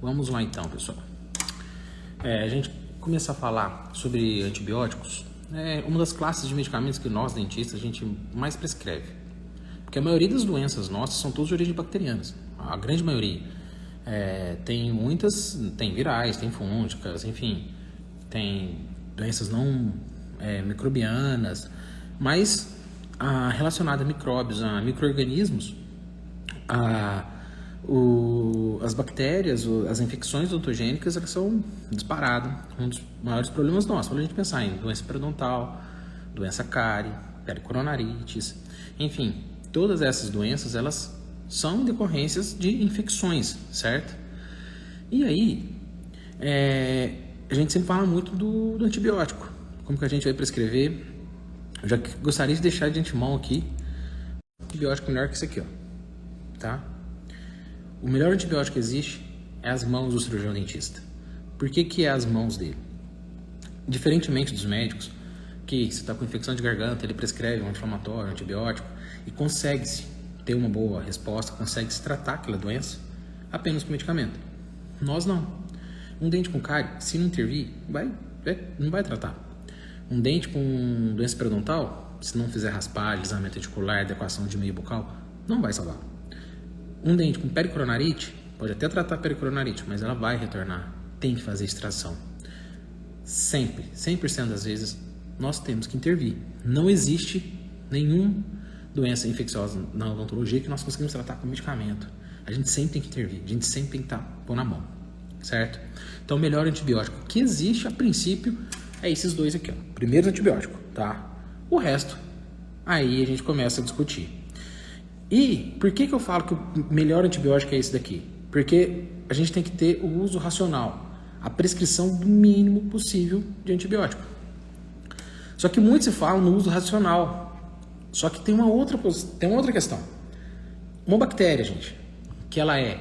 Vamos lá então, pessoal. A gente começa a falar sobre antibióticos. É uma das classes de medicamentos que nós, dentistas, a gente mais prescreve. Porque a maioria das doenças nossas são todas de origem bacterianas. A grande maioria. Tem muitas, tem virais, tem fúngicas, enfim. Tem doenças não microbianas. Mas relacionada a micróbios, a micro-organismos, as bactérias, as infecções odontogênicas, elas são disparadas um dos maiores problemas nossos. Quando a gente pensar em doença periodontal, doença cárie, pericoronarites, enfim, todas essas doenças, elas são decorrências de infecções, certo? E aí, a gente sempre fala muito do antibiótico, como que a gente vai prescrever. Eu já gostaria de deixar de antemão aqui um antibiótico melhor que esse aqui, ó, tá? O melhor antibiótico que existe é as mãos do cirurgião dentista. Por que é as mãos dele? Diferentemente dos médicos, que se está com infecção de garganta, ele prescreve um anti-inflamatório, um antibiótico, e consegue-se ter uma boa resposta, consegue-se tratar aquela doença apenas com medicamento. Nós não. Um dente com cárie, se não intervir, não vai tratar. Um dente com doença periodontal, se não fizer raspagem, alisamento reticular, adequação de meio bucal, não vai salvar. Um dente com pericoronarite, pode até tratar a pericoronarite, mas ela vai retornar. Tem que fazer extração. Sempre, 100% das vezes, nós temos que intervir. Não existe nenhuma doença infecciosa na odontologia que nós conseguimos tratar com medicamento. A gente sempre tem que intervir, a gente sempre tem que pôr na mão, certo? Então, o melhor antibiótico que existe, a princípio, é esses dois aqui, ó. Primeiro antibiótico, tá? O resto, aí a gente começa a discutir. E por que eu falo que o melhor antibiótico é esse daqui? Porque a gente tem que ter o uso racional, a prescrição do mínimo possível de antibiótico. Só que muito se fala no uso racional. Só que tem uma outra questão. Uma bactéria, gente, que ela é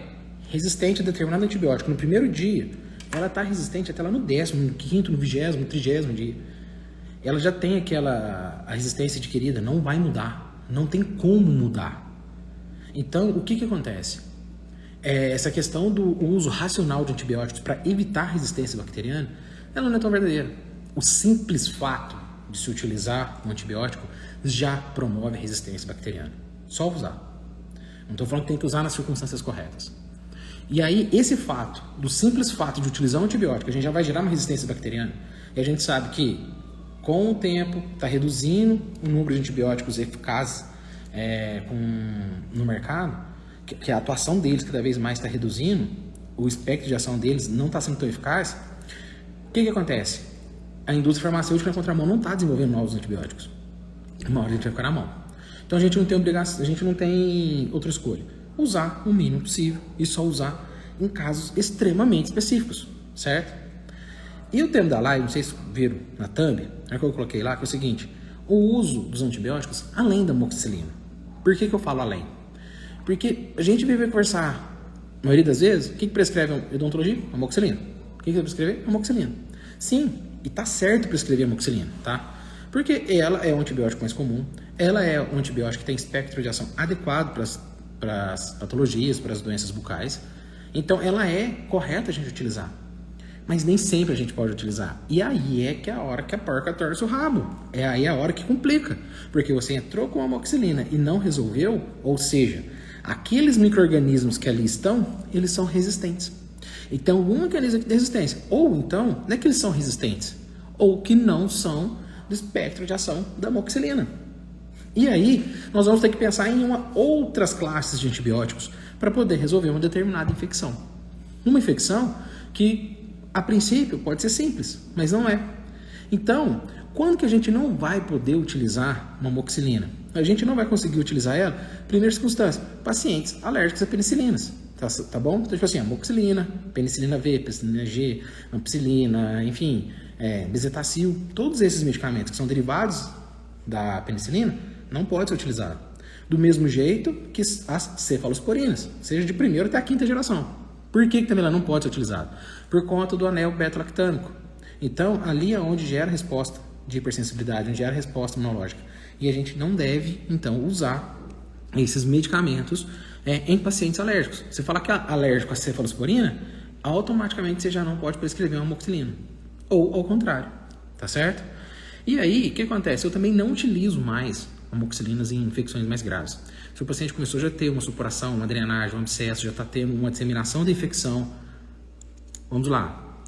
resistente a determinado antibiótico no primeiro dia, ela está resistente até lá no 10º, no 5º, no 20º, no 30º dia. Ela já tem a resistência adquirida, não vai mudar. Não tem como mudar. Então, o que acontece? Essa questão do uso racional de antibióticos para evitar resistência bacteriana, ela não é tão verdadeira. O simples fato de se utilizar um antibiótico já promove a resistência bacteriana. Só usar. Não estou falando que tem que usar nas circunstâncias corretas. E aí, esse fato, do simples fato de utilizar um antibiótico, a gente já vai gerar uma resistência bacteriana. E a gente sabe que, com o tempo, está reduzindo o número de antibióticos eficazes no mercado, que a atuação deles cada vez mais está reduzindo, o espectro de ação deles não está sendo tão eficaz. O que acontece? A indústria farmacêutica, na contramão, não está desenvolvendo novos antibióticos. Uma hora a gente vai ficar na mão. Então, a gente não tem obrigação, a gente não tem outra escolha. Usar o mínimo possível e só usar em casos extremamente específicos, certo? E o termo da live, não sei se viram na thumb, que eu coloquei lá, que é o seguinte: o uso dos antibióticos além da amoxicilina. Por que eu falo além? Porque a gente vive a conversar, a maioria das vezes, o que prescreve a odontologia? Amoxicilina. O que vai prescrever? Amoxicilina. Sim, e tá certo prescrever amoxicilina, tá? Porque ela é o antibiótico mais comum, ela é um antibiótico que tem espectro de ação adequado para as patologias, para as doenças bucais. Então, ela é correta a gente utilizar. Mas nem sempre a gente pode utilizar. E aí é que é a hora que a porca torce o rabo. É aí a hora que complica. Porque você entrou com a amoxicilina e não resolveu, ou seja, aqueles micro-organismos que ali estão, eles são resistentes. Então, algum mecanismo de resistência. Ou então, não é que eles são resistentes, ou que não são do espectro de ação da amoxicilina. E aí, nós vamos ter que pensar em outras classes de antibióticos para poder resolver uma determinada infecção. Uma infecção que, a princípio, pode ser simples, mas não é. Então, quando que a gente não vai poder utilizar uma amoxicilina? A gente não vai conseguir utilizar ela, primeira circunstância, pacientes alérgicos a penicilinas. Tá bom? Então, tipo assim, amoxicilina, penicilina V, penicilina G, ampicilina, enfim, bezetacil, todos esses medicamentos que são derivados da penicilina, não pode ser utilizado. Do mesmo jeito que as cefalosporinas, seja de primeira até a 5ª geração. Por que também ela não pode ser utilizada? Por conta do anel beta-lactâmico. Então, ali é onde gera resposta de hipersensibilidade, onde gera resposta imunológica. E a gente não deve, então, usar esses medicamentos em pacientes alérgicos. Você fala que é alérgico à cefalosporina, automaticamente você já não pode prescrever uma amoxicilina. Ou ao contrário, tá certo? E aí, o que acontece? Eu também não utilizo mais amoxicilinas em infecções mais graves. Se o paciente começou já a ter uma supuração, uma drenagem, um abscesso, já está tendo uma disseminação da infecção, vamos lá.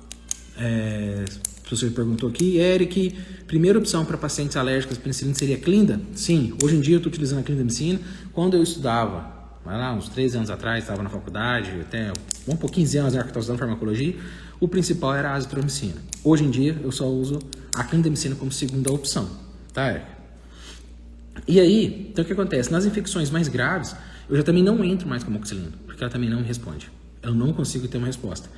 O professor perguntou aqui, Eric, primeira opção para pacientes alérgicos à penicilina seria Clinda? Sim, hoje em dia eu estou utilizando a clindamicina. Quando eu estudava, vai lá, uns 13 anos atrás, estava na faculdade, até um pouco 15 anos que eu estava estudando farmacologia, o principal era a azitromicina. Hoje em dia eu só uso a clindamicina como segunda opção, tá, Eric? E aí, então o que acontece? Nas infecções mais graves, eu já também não entro mais com a amoxicilina, porque ela também não me responde. Eu não consigo ter uma resposta.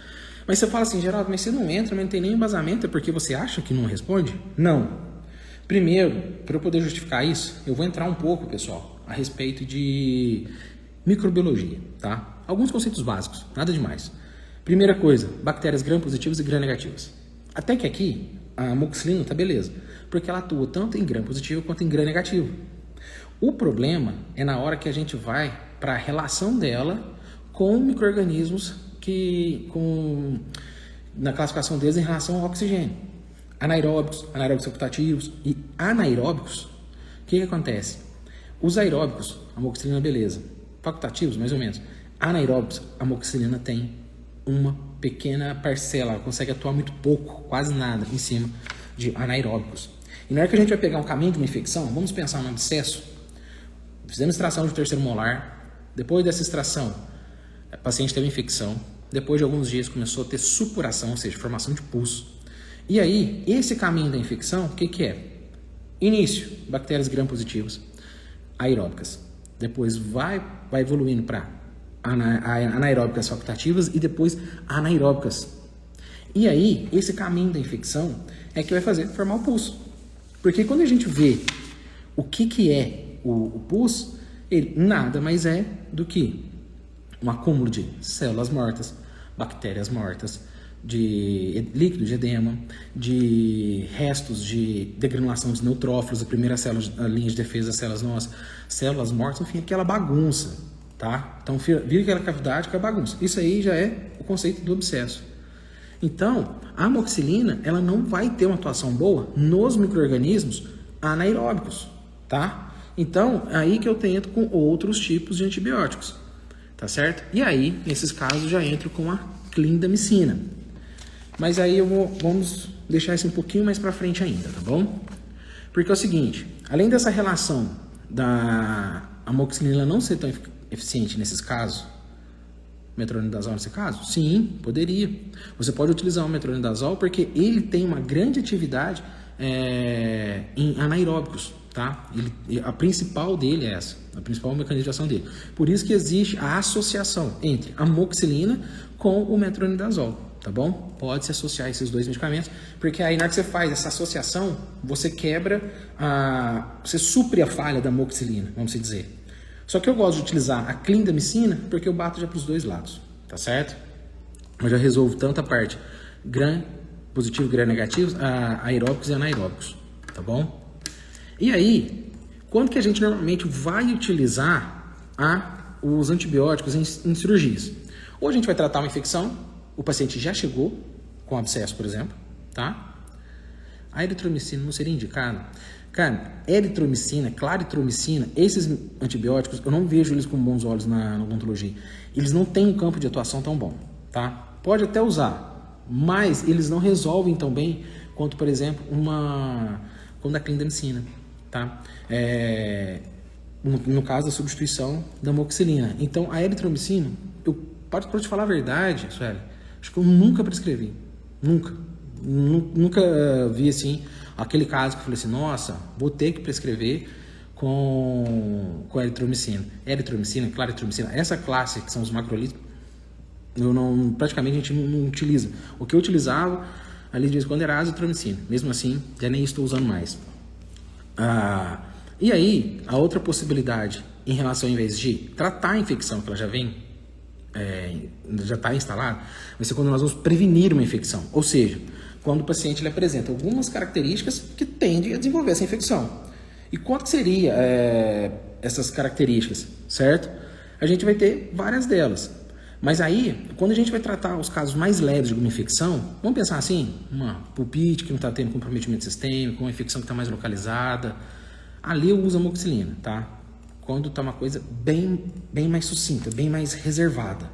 Mas você fala assim, Geraldo, mas você não entra, mas não tem nem embasamento, é porque você acha que não responde? Não. Primeiro, para eu poder justificar isso, eu vou entrar um pouco, pessoal, a respeito de microbiologia, tá? Alguns conceitos básicos, nada demais. Primeira coisa, bactérias gram-positivas e gram-negativas. Até que aqui, a amoxicilina tá beleza, porque ela atua tanto em gram-positivo quanto em gram-negativo. O problema é na hora que a gente vai para a relação dela com micro-organismos na classificação deles em relação ao oxigênio. Anaeróbicos facultativos e anaeróbicos. O que acontece? Os aeróbicos, a amoxicilina beleza. Facultativos, mais ou menos. Anaeróbicos, a amoxicilina tem uma pequena parcela, ela consegue atuar muito pouco, quase nada, em cima de anaeróbicos. E na hora que a gente vai pegar um caminho de uma infecção, vamos pensar no abscesso, fizemos extração de terceiro molar, depois dessa extração, o paciente teve infecção, depois de alguns dias começou a ter supuração, ou seja, formação de pus. E aí, esse caminho da infecção, o que é? Início, bactérias gram-positivas, aeróbicas. Depois vai evoluindo para anaeróbicas facultativas e depois anaeróbicas. E aí, esse caminho da infecção é que vai formar o pus. Porque quando a gente vê o que é o pus, ele nada mais é do que um acúmulo de células mortas, bactérias mortas, de líquido de edema, de restos de degranulação dos neutrófilos, a primeira a linha de defesa das células nossas, células mortas, enfim, aquela bagunça, tá? Então, vira aquela cavidade que é bagunça. Isso aí já é o conceito do abscesso. Então, a amoxicilina, ela não vai ter uma atuação boa nos micro-organismos anaeróbicos, tá? Então, é aí que eu tento com outros tipos de antibióticos, tá certo? E aí, nesses casos, já entro com a clindamicina. Mas aí vamos deixar isso um pouquinho mais para frente ainda, tá bom? Porque é o seguinte, além dessa relação da amoxicilina não ser tão eficiente nesses casos, metronidazol nesse caso? Sim, poderia. Você pode utilizar o metronidazol porque ele tem uma grande atividade em anaeróbicos, tá? A principal dele é essa, a principal mecanismo de ação dele. Por isso que existe a associação entre a amoxicilina com o metronidazol, tá bom? Pode se associar esses dois medicamentos, porque aí na hora que você faz essa associação, você você supre a falha da amoxicilina, vamos dizer. Só que eu gosto de utilizar a clindamicina porque eu bato já para os dois lados, tá certo? Eu já resolvo tanto a parte gram positivo e gram negativo, aeróbicos e anaeróbicos, tá bom? E aí, quando que a gente normalmente vai utilizar os antibióticos em cirurgias? Ou a gente vai tratar uma infecção, o paciente já chegou com abscesso, por exemplo, tá? A eritromicina não seria indicado? Cara, eritromicina, claritromicina, esses antibióticos, eu não vejo eles com bons olhos na odontologia. Eles não têm um campo de atuação tão bom, tá? Pode até usar, mas eles não resolvem tão bem quanto, por exemplo, quando a clindamicina, tá? No caso, a substituição da amoxicilina. Então, a eritromicina, para te falar a verdade, Sueli, acho que eu nunca prescrevi. Nunca vi assim aquele caso que eu falei assim, nossa, vou ter que prescrever com eritromicina. Eritromicina, claritromicina, essa classe que são os macrolíticos, praticamente a gente não utiliza. O que eu utilizava ali de vez em quando era a azitromicina. Mesmo assim, já nem estou usando mais. E aí, a outra possibilidade em relação, ao invés de tratar a infecção que ela já vem, já está instalada, vai ser quando nós vamos prevenir uma infecção. Ou seja, quando o paciente ele apresenta algumas características que tendem a desenvolver essa infecção. E quanto seria essas características, certo? A gente vai ter várias delas. Mas aí, quando a gente vai tratar os casos mais leves de alguma infecção, vamos pensar assim, uma pulpite que não está tendo comprometimento sistêmico, uma infecção que está mais localizada, ali eu uso amoxicilina, tá? Quando está uma coisa bem mais sucinta, bem mais reservada.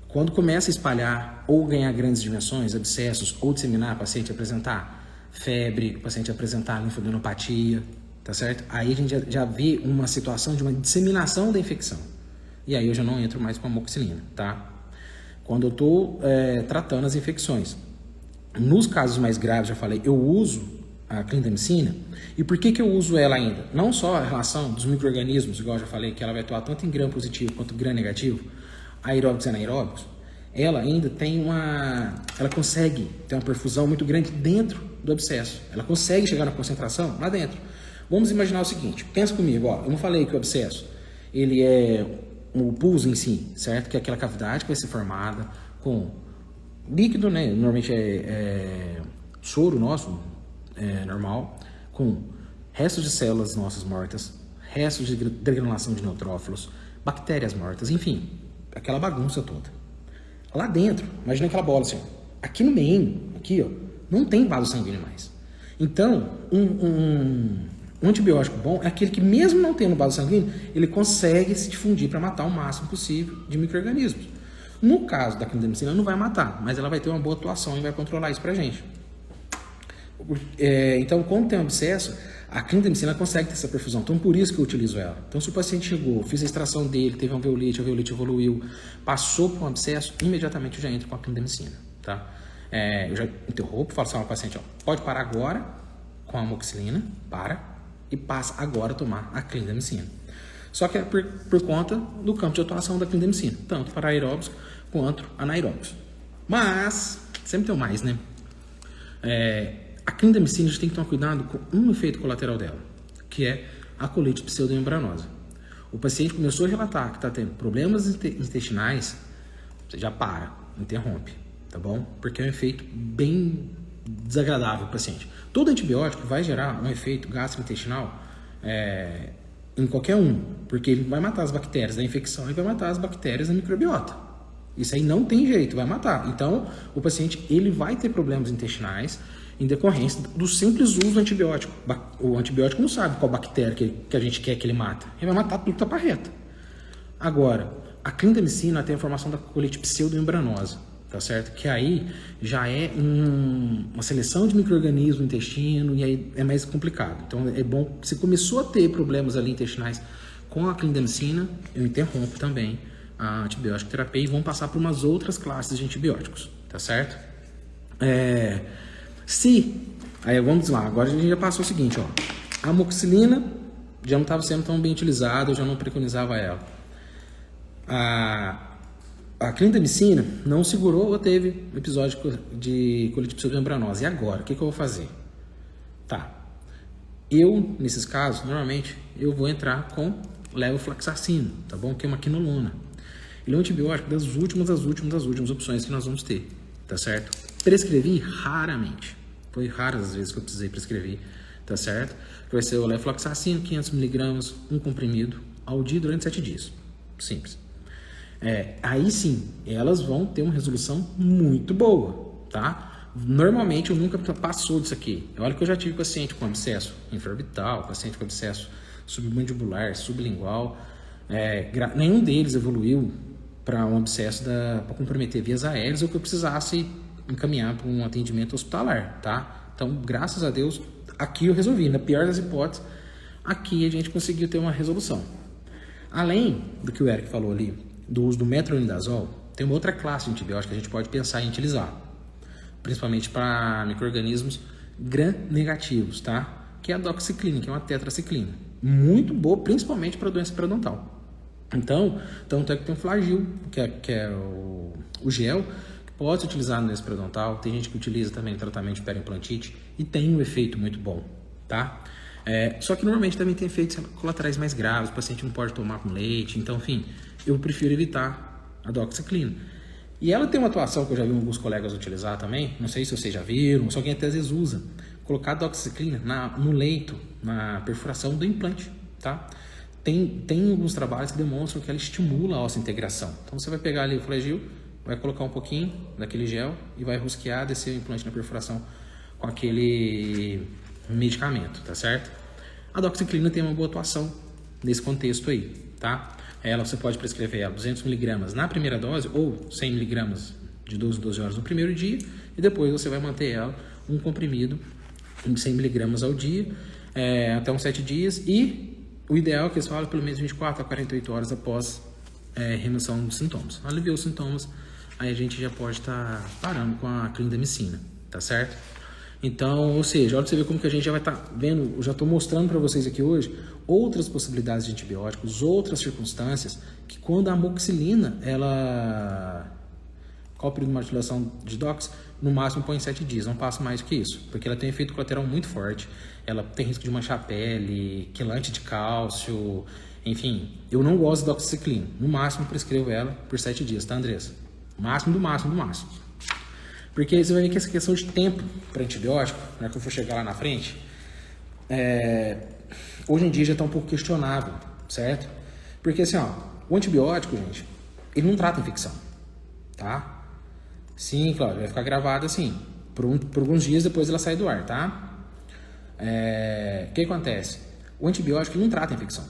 Quando começa a espalhar ou ganhar grandes dimensões, abscessos, ou disseminar, o paciente apresentar febre, o paciente apresentar linfadenopatia, tá certo? Aí a gente já vê uma situação de uma disseminação da infecção. E aí eu já não entro mais com a amoxicilina, tá? Quando eu estou tratando as infecções. Nos casos mais graves, já falei, eu uso a clindamicina. E por que eu uso ela ainda? Não só a relação dos micro-organismos, igual eu já falei, que ela vai atuar tanto em gram positivo quanto gram negativo, aeróbicos e anaeróbicos, ela ainda tem ela consegue ter uma perfusão muito grande dentro do abscesso. Ela consegue chegar na concentração lá dentro. Vamos imaginar o seguinte, pensa comigo, ó, eu não falei que o abscesso, ele é o pus em si, certo? Que é aquela cavidade que vai ser formada com líquido, né? Normalmente é soro nosso, normal, com restos de células nossas mortas, restos de degranulação de neutrófilos, bactérias mortas, enfim, aquela bagunça toda. Lá dentro, imagina aquela bola assim, aqui no meio, aqui, ó, não tem vaso sanguíneo mais. Então, um antibiótico bom é aquele que, mesmo não tendo vaso sanguíneo, ele consegue se difundir para matar o máximo possível de micro-organismos. No caso da clindamicina, ela não vai matar, mas ela vai ter uma boa atuação e vai controlar isso pra gente. Então, quando tem um abscesso, a clindamicina consegue ter essa perfusão. Então, por isso que eu utilizo ela. Então, se o paciente chegou, fiz a extração dele, teve um alveolite, a alveolite evoluiu, passou por um abscesso, imediatamente eu já entro com a clindamicina, tá? Eu já interrompo, falo assim ao paciente, ó, pode parar agora com a amoxicilina, e passa agora a tomar a clindamicina. Só que é por conta do campo de atuação da clindamicina, tanto para aeróbicos quanto anaeróbicos. Mas, sempre tem o mais, né? A clindamicina, a gente tem que tomar cuidado com um efeito colateral dela, que é a colite pseudomembranosa. O paciente começou a relatar que está tendo problemas intestinais, você já interrompe, tá bom? Porque é um efeito bem desagradável para o paciente. Todo antibiótico vai gerar um efeito gastrointestinal em qualquer um, porque ele vai matar as bactérias da infecção e vai matar as bactérias da microbiota. Isso aí não tem jeito, vai matar. Então, o paciente ele vai ter problemas intestinais em decorrência do simples uso do antibiótico. O antibiótico não sabe qual bactéria que a gente quer que ele mata. Ele vai matar tudo que está para reta. Agora, a clindamicina tem a formação da colite pseudomembranosa, tá certo? Que aí já é uma seleção de micro-organismos no intestino e aí é mais complicado. Então, é bom, se começou a ter problemas ali intestinais com a clindamicina, eu interrompo também a antibiótico terapia e vão passar por umas outras classes de antibióticos, tá certo? Aí vamos lá, agora a gente já passou o seguinte, ó, a amoxicilina já não estava sendo tão bem utilizada, eu já não preconizava ela. A clindamicina não segurou ou teve episódio de colite pseudomembranosa. E agora, o que eu vou fazer? Tá, eu, nesses casos, normalmente, eu vou entrar com levofloxacino, tá bom? Que é uma quinolona. Ele é um antibiótico das últimas opções que nós vamos ter, tá certo? Prescrevi raramente. Foi raras as vezes que eu precisei prescrever, tá certo? Que vai ser o levofloxacino, 500mg, um comprimido, ao dia durante 7 dias. Simples. Aí sim, elas vão ter uma resolução muito boa, tá? Normalmente eu nunca passou disso aqui. Olha que eu já tive paciente com abscesso infraorbital, paciente com abscesso submandibular, sublingual. Nenhum deles evoluiu para um abscesso para comprometer vias aéreas ou que eu precisasse encaminhar para um atendimento hospitalar, tá? Então, graças a Deus, aqui eu resolvi. Na pior das hipóteses, aqui a gente conseguiu ter uma resolução. Além do que o Eric falou ali, do uso do metronidazol, tem uma outra classe de antibiótico que a gente pode pensar em utilizar, principalmente para micro-organismos gram-negativos, tá? Que é a doxiciclina, que é uma tetraciclina. Muito boa, principalmente para doença periodontal. Então, tanto é que tem o Flagyl, que é o gel, que pode ser utilizado no doença periodontal. Tem gente que utiliza também no tratamento de periimplantite e tem um efeito muito bom, tá? Só que normalmente também tem efeitos colaterais mais graves, o paciente não pode tomar com leite, então, enfim, eu prefiro evitar a doxiciclina. E ela tem uma atuação que eu já vi alguns colegas utilizar também, não sei se vocês já viram, se alguém até às vezes usa, colocar a doxiciclina no leito, na perfuração do implante, tá? tem alguns trabalhos que demonstram que ela estimula a osseointegração. Então você vai pegar ali o Flagyl, vai colocar um pouquinho daquele gel e vai rosquear, descer o implante na perfuração com aquele medicamento, tá certo? A doxiciclina tem uma boa atuação nesse contexto aí, tá? Ela você pode prescrever ela 200 mg na primeira dose ou 100 mg de 12 em 12 horas no primeiro dia e depois você vai manter ela um comprimido de 100 mg ao dia até uns 7 dias e o ideal é que eles falam pelo menos 24 a 48 horas após remissão dos sintomas. Aliviou os sintomas, aí a gente já pode estar parando com a clindamicina, tá certo? Então, ou seja, olha pra você ver como que a gente já vai estar vendo, eu já estou mostrando para vocês aqui hoje outras possibilidades de antibióticos, outras circunstâncias que quando a amoxicilina, qual o período de maturação de dox? No máximo põe 7 dias, não passa mais do que isso, porque ela tem um efeito colateral muito forte, ela tem risco de manchar a pele, quelante de cálcio, enfim, eu não gosto da doxiciclina, no máximo prescrevo ela por 7 dias, tá, Andressa? Máximo do máximo do máximo. Porque você vai ver que essa questão de tempo para antibiótico, na hora que eu for chegar lá na frente, hoje em dia já está um pouco questionável, certo? Porque assim, ó, o antibiótico, gente, ele não trata a infecção, tá? Sim, claro, vai ficar gravado assim, por alguns dias depois ela sai do ar, tá? O que acontece? O antibiótico não trata a infecção.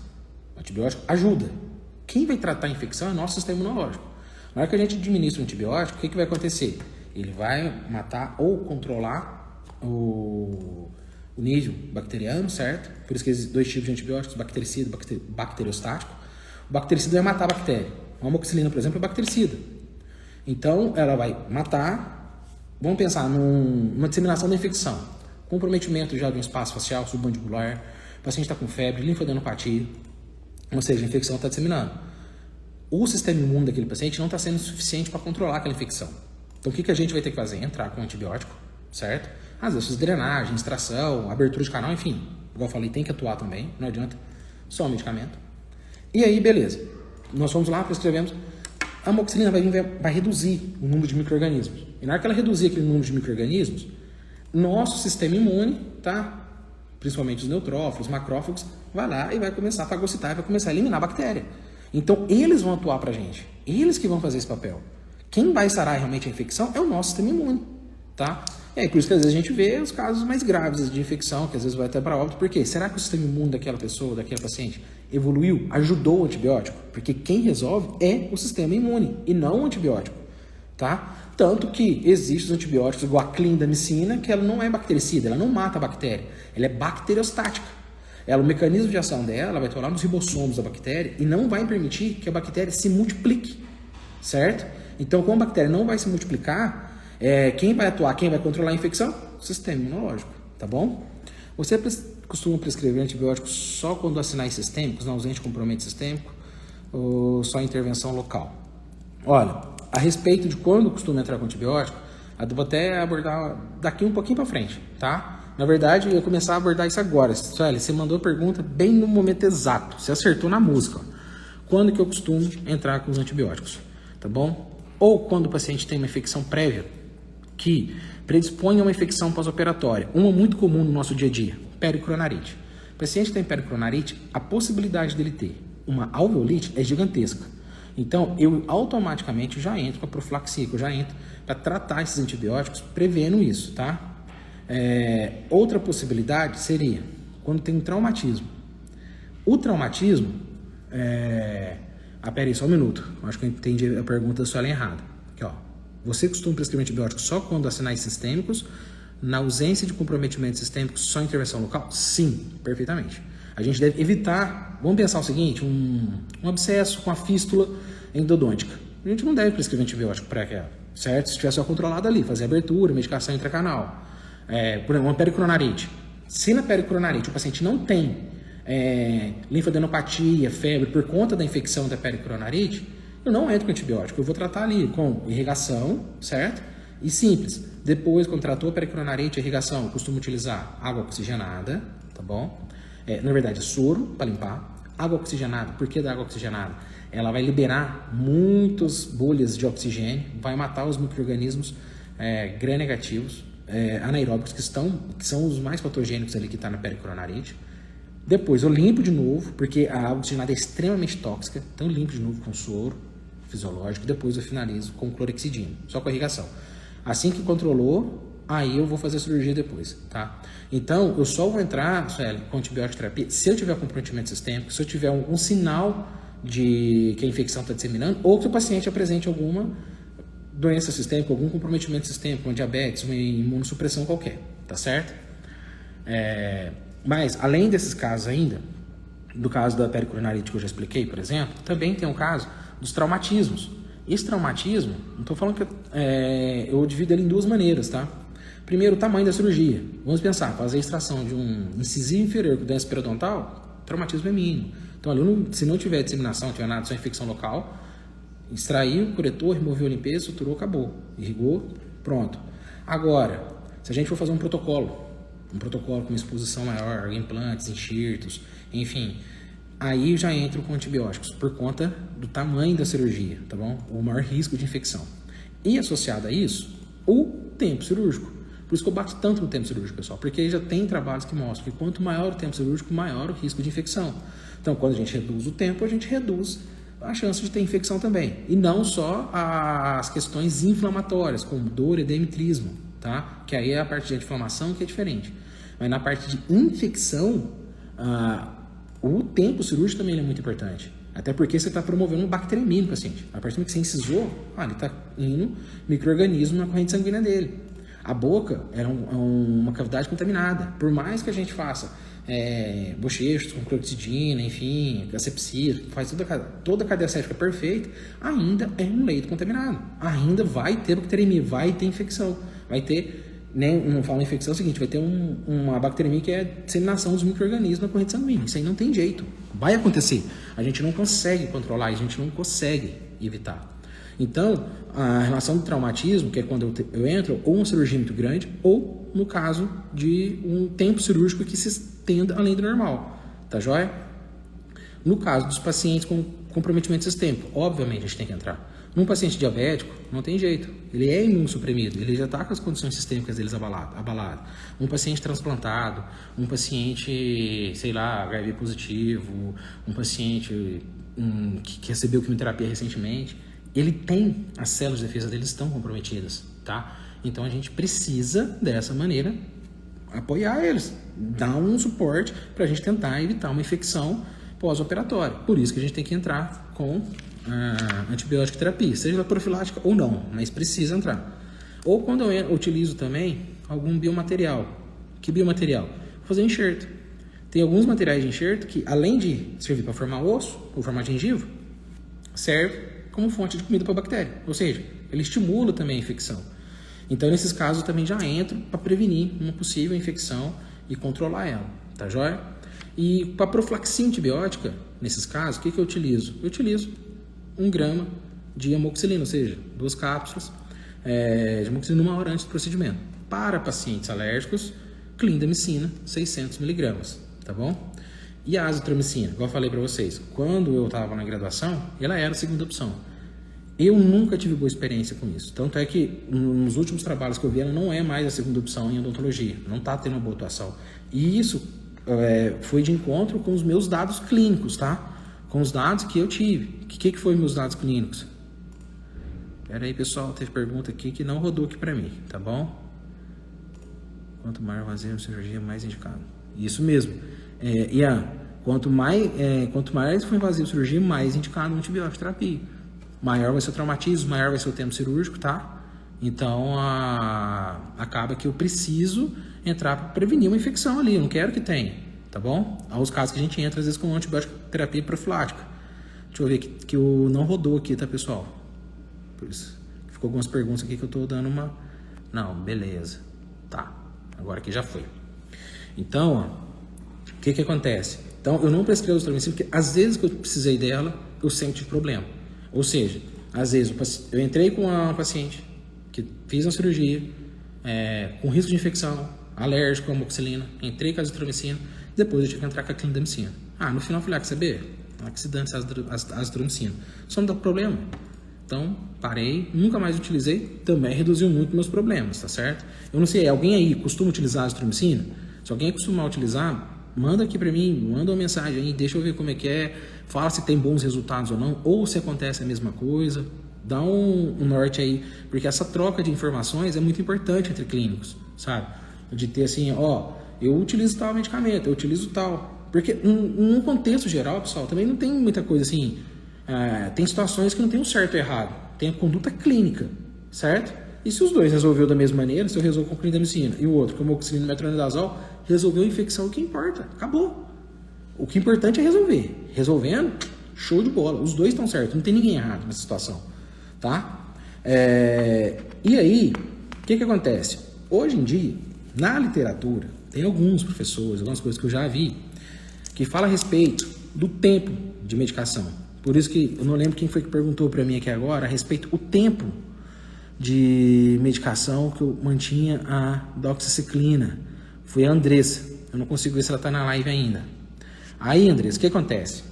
O antibiótico ajuda. Quem vai tratar a infecção é o nosso sistema imunológico. Na hora que a gente administra o antibiótico, o que vai acontecer? Ele vai matar ou controlar o nível bacteriano, certo? Por isso que existem 2 tipos de antibióticos, bactericida e bacteriostático. O bactericida vai matar a bactéria. A amoxicilina, por exemplo, é bactericida. Então, ela vai matar, vamos pensar numa disseminação da infecção, comprometimento já de um espaço facial, submandibular, o paciente está com febre, linfadenopatia, ou seja, a infecção está disseminando. O sistema imune daquele paciente não está sendo suficiente para controlar aquela infecção. Então, o que a gente vai ter que fazer? Entrar com antibiótico, certo? Às vezes, drenagem, extração, abertura de canal, enfim. Igual eu falei, tem que atuar também, não adianta só o medicamento. E aí, beleza. Nós fomos lá, prescrevemos. A amoxicilina vai reduzir o número de micro-organismos. E na hora que ela reduzir aquele número de micro-organismos, nosso sistema imune, tá? Principalmente os neutrófilos, macrófagos, vai lá e vai começar a fagocitar e vai começar a eliminar a bactéria. Então, eles vão atuar pra gente. Eles que vão fazer esse papel. Quem vai sarar realmente a infecção é o nosso sistema imune, tá? E aí, por isso que às vezes a gente vê os casos mais graves de infecção, que às vezes vai até para óbito. Por quê? Será que o sistema imune daquela pessoa, daquele paciente, evoluiu, ajudou o antibiótico? Porque quem resolve é o sistema imune e não o antibiótico, tá? Tanto que existem os antibióticos, igual a clindamicina, que ela não é bactericida, ela não mata a bactéria, ela é bacteriostática. O mecanismo de ação dela vai atuar nos ribossomos da bactéria e não vai permitir que a bactéria se multiplique, certo? Então, como a bactéria não vai se multiplicar, quem vai atuar, quem vai controlar a infecção? O sistema imunológico, tá bom? Você costuma prescrever antibióticos só quando há sinais sistêmicos, na ausência de comprometimento sistêmico, ou só intervenção local? Olha, a respeito de quando costuma entrar com antibiótico, eu vou até abordar daqui um pouquinho para frente, tá? Na verdade, eu ia começar a abordar isso agora. Sueli, você mandou a pergunta bem no momento exato, você acertou na música. Quando que eu costumo entrar com os antibióticos, tá bom? Ou quando o paciente tem uma infecção prévia que predispõe a uma infecção pós-operatória, uma muito comum no nosso dia a dia, pericoronarite. O paciente que tem pericoronarite, a possibilidade dele ter uma alveolite é gigantesca. Então, eu automaticamente já entro com a profilaxia, eu já entro para tratar esses antibióticos prevendo isso, tá? Outra possibilidade seria quando tem um traumatismo. O traumatismo peraí, só um minuto. Acho que eu entendi a pergunta da Suelen errada. Aqui, ó. Você costuma prescrever antibiótico só quando há sinais sistêmicos? Na ausência de comprometimento sistêmico, só intervenção local? Sim, perfeitamente. A gente deve evitar, vamos pensar o seguinte, um abscesso com a fístula endodôntica. A gente não deve prescrever antibiótico para aquela, certo? Se estiver só controlado ali, fazer abertura, medicação intracanal. Por exemplo, uma pericoronarite. Se na pericoronarite o paciente não tem linfadenopatia, febre, por conta da infecção da pericoronarite, eu não entro com antibiótico. Eu vou tratar ali com irrigação, certo? E simples. Depois, quando tratou a pericoronarite, irrigação, eu costumo utilizar água oxigenada, tá bom? Na verdade, soro para limpar. Água oxigenada. Por que da água oxigenada? Ela vai liberar muitas bolhas de oxigênio, vai matar os micro-organismos gram-negativos, anaeróbicos, que são os mais patogênicos ali que está na pericoronarite. Depois eu limpo de novo, porque a água oxigenada é extremamente tóxica, então eu limpo de novo com soro fisiológico, depois eu finalizo com clorexidina, só com a irrigação. Assim que controlou, aí eu vou fazer a cirurgia depois, tá? Então, eu só vou entrar, Sueli, com antibiótico terapia se eu tiver comprometimento sistêmico, se eu tiver algum sinal de que a infecção está disseminando, ou que o paciente apresente alguma doença sistêmica, algum comprometimento sistêmico, uma diabetes, uma imunossupressão qualquer, tá certo? Mas, além desses casos ainda, do caso da pericoronarite que eu já expliquei, por exemplo, também tem o caso dos traumatismos. Esse traumatismo, não estou falando que eu divido ele em duas maneiras, tá? Primeiro, o tamanho da cirurgia. Vamos pensar, fazer a extração de um incisivo inferior com doença periodontal, o traumatismo é mínimo. Então, ali, se não tiver disseminação, não tiver nada, só infecção local, extraiu, curetou, removeu a limpeza, suturou, acabou. Irrigou, pronto. Agora, se a gente for fazer um protocolo com uma exposição maior, implantes, enxertos, enfim, aí já entro com antibióticos, por conta do tamanho da cirurgia, tá bom? O maior risco de infecção. E associado a isso, o tempo cirúrgico. Por isso que eu bato tanto no tempo cirúrgico, pessoal, porque já tem trabalhos que mostram que quanto maior o tempo cirúrgico, maior o risco de infecção. Então, quando a gente reduz o tempo, a gente reduz a chance de ter infecção também. E não só as questões inflamatórias, como dor, edema e trismo, tá? Que aí é a parte de inflamação que é diferente. Mas na parte de infecção, o tempo cirúrgico também é muito importante. Até porque você está promovendo uma bacteremia no paciente. A partir do que você incisou, ele está indo micro-organismo na corrente sanguínea dele. A boca era uma cavidade contaminada. Por mais que a gente faça bochechos com clorexidina, enfim, asepsia, faz toda a cadeia séptica perfeita, ainda é um leito contaminado. Ainda vai ter bacteremia, vai ter infecção, vai ter... Não falo infecção, é o seguinte, vai ter uma bacteremia que é a disseminação dos micro-organismos na corrente sanguínea. Isso aí não tem jeito. Vai acontecer. A gente não consegue controlar, a gente não consegue evitar. Então, a relação do traumatismo, que é quando eu entro, ou uma cirurgia muito grande, ou no caso de um tempo cirúrgico que se estenda além do normal. Tá joia? No caso dos pacientes com comprometimento sistêmico, obviamente a gente tem que entrar. Num paciente diabético, não tem jeito. Ele é imunossuprimido, ele já está com as condições sistêmicas deles abaladas. Um paciente transplantado, um paciente, sei lá, HIV positivo, um paciente que recebeu quimioterapia recentemente, ele tem, as células de defesa deles estão comprometidas, tá? Então a gente precisa, dessa maneira, apoiar eles, dar um suporte para a gente tentar evitar uma infecção pós-operatória. Por isso que a gente tem que entrar com antibiótico terapia, seja ela profilática ou não, mas precisa entrar. Ou quando eu utilizo também algum biomaterial. Que biomaterial? Vou fazer enxerto. Tem alguns materiais de enxerto que, além de servir para formar osso ou formar gengiva, serve como fonte de comida para a bactéria. Ou seja, ele estimula também a infecção. Então, nesses casos, eu também já entro para prevenir uma possível infecção e controlar ela. Tá joia? E para profilaxia antibiótica, nesses casos, o que eu utilizo? Eu utilizo 1 grama de amoxicilina, ou seja, 2 cápsulas de amoxicilina 1 hora antes do procedimento. Para pacientes alérgicos, clindamicina, 600 miligramas, tá bom? E a azitromicina, igual eu falei para vocês, quando eu estava na graduação, ela era a segunda opção. Eu nunca tive boa experiência com isso. Tanto é que nos últimos trabalhos que eu vi, ela não é mais a segunda opção em odontologia, não está tendo uma boa atuação. E isso foi de encontro com os meus dados clínicos, tá? Com os dados que eu tive. O que foi meus dados clínicos? Pera aí, pessoal, teve pergunta aqui que não rodou aqui para mim, tá bom? Quanto maior vazio, cirurgia, mais indicado. Isso mesmo. Ian, quanto mais for invasivo cirurgia, mais indicado antibiótico terapia. Maior vai ser o traumatismo, maior vai ser o tempo cirúrgico, tá? Então, acaba que eu preciso entrar para prevenir uma infecção ali, eu não quero que tenha, tá bom? Há os casos que a gente entra, às vezes, com antibiótico terapia profilática. Deixa eu ver que o não rodou aqui, tá, pessoal? Por isso, ficou algumas perguntas aqui que eu tô dando uma... Não, beleza. Tá, agora aqui já foi. Então, o que acontece? Então, eu não prescrevo azitromicina porque, às vezes que eu precisei dela, eu sempre tive problema. Ou seja, às vezes eu entrei com uma paciente que fiz uma cirurgia com risco de infecção, alérgico à amoxicilina, entrei com a azitromicina, depois eu tive que entrar com a clindamicina. No final eu falei, quer saber? Laxidante, azitromicina. Só não dá problema. Então, parei, nunca mais utilizei, também reduziu muito meus problemas, tá certo? Eu não sei, alguém aí costuma utilizar azitromicina? Se alguém costumar utilizar, Manda aqui para mim, manda uma mensagem aí, deixa eu ver como é que é, fala se tem bons resultados ou não, ou se acontece a mesma coisa, dá um norte aí, porque essa troca de informações é muito importante entre clínicos, sabe? De ter assim, ó, eu utilizo tal medicamento, eu utilizo tal, porque num contexto geral, pessoal, também não tem muita coisa assim, tem situações que não tem um certo ou errado, tem a conduta clínica, certo? E se os dois resolveu da mesma maneira, se eu resolvo com clindamicina e o outro com amoxicilina e metronidazol, resolveu a infecção, o que importa? Acabou. O que é importante é resolver. Resolvendo, show de bola. Os dois estão certos, não tem ninguém errado nessa situação. Tá? E aí, o que acontece? Hoje em dia, na literatura, tem alguns professores, algumas coisas que eu já vi, que falam a respeito do tempo de medicação. Por isso que eu não lembro quem foi que perguntou para mim aqui agora a respeito do tempo de medicação que eu mantinha a doxiciclina. Foi a Andressa. Eu não consigo ver se ela está na live ainda. Aí, Andressa, o que acontece?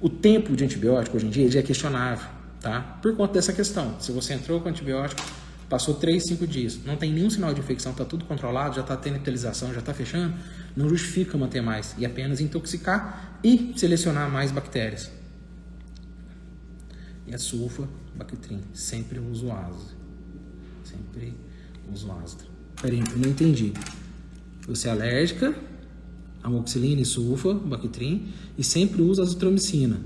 O tempo de antibiótico hoje em dia já é questionável, tá? Por conta dessa questão. Se você entrou com antibiótico, passou 3, 5 dias, não tem nenhum sinal de infecção, está tudo controlado, já está tendo epitelização, já está fechando, não justifica manter mais e apenas intoxicar e selecionar mais bactérias. E a sulfabactrim, sempre uso ácido. Sempre uso ácido. Peraí, eu não entendi. Você é alérgica a amoxicilina e sulfabactrim e sempre usa azitromicina.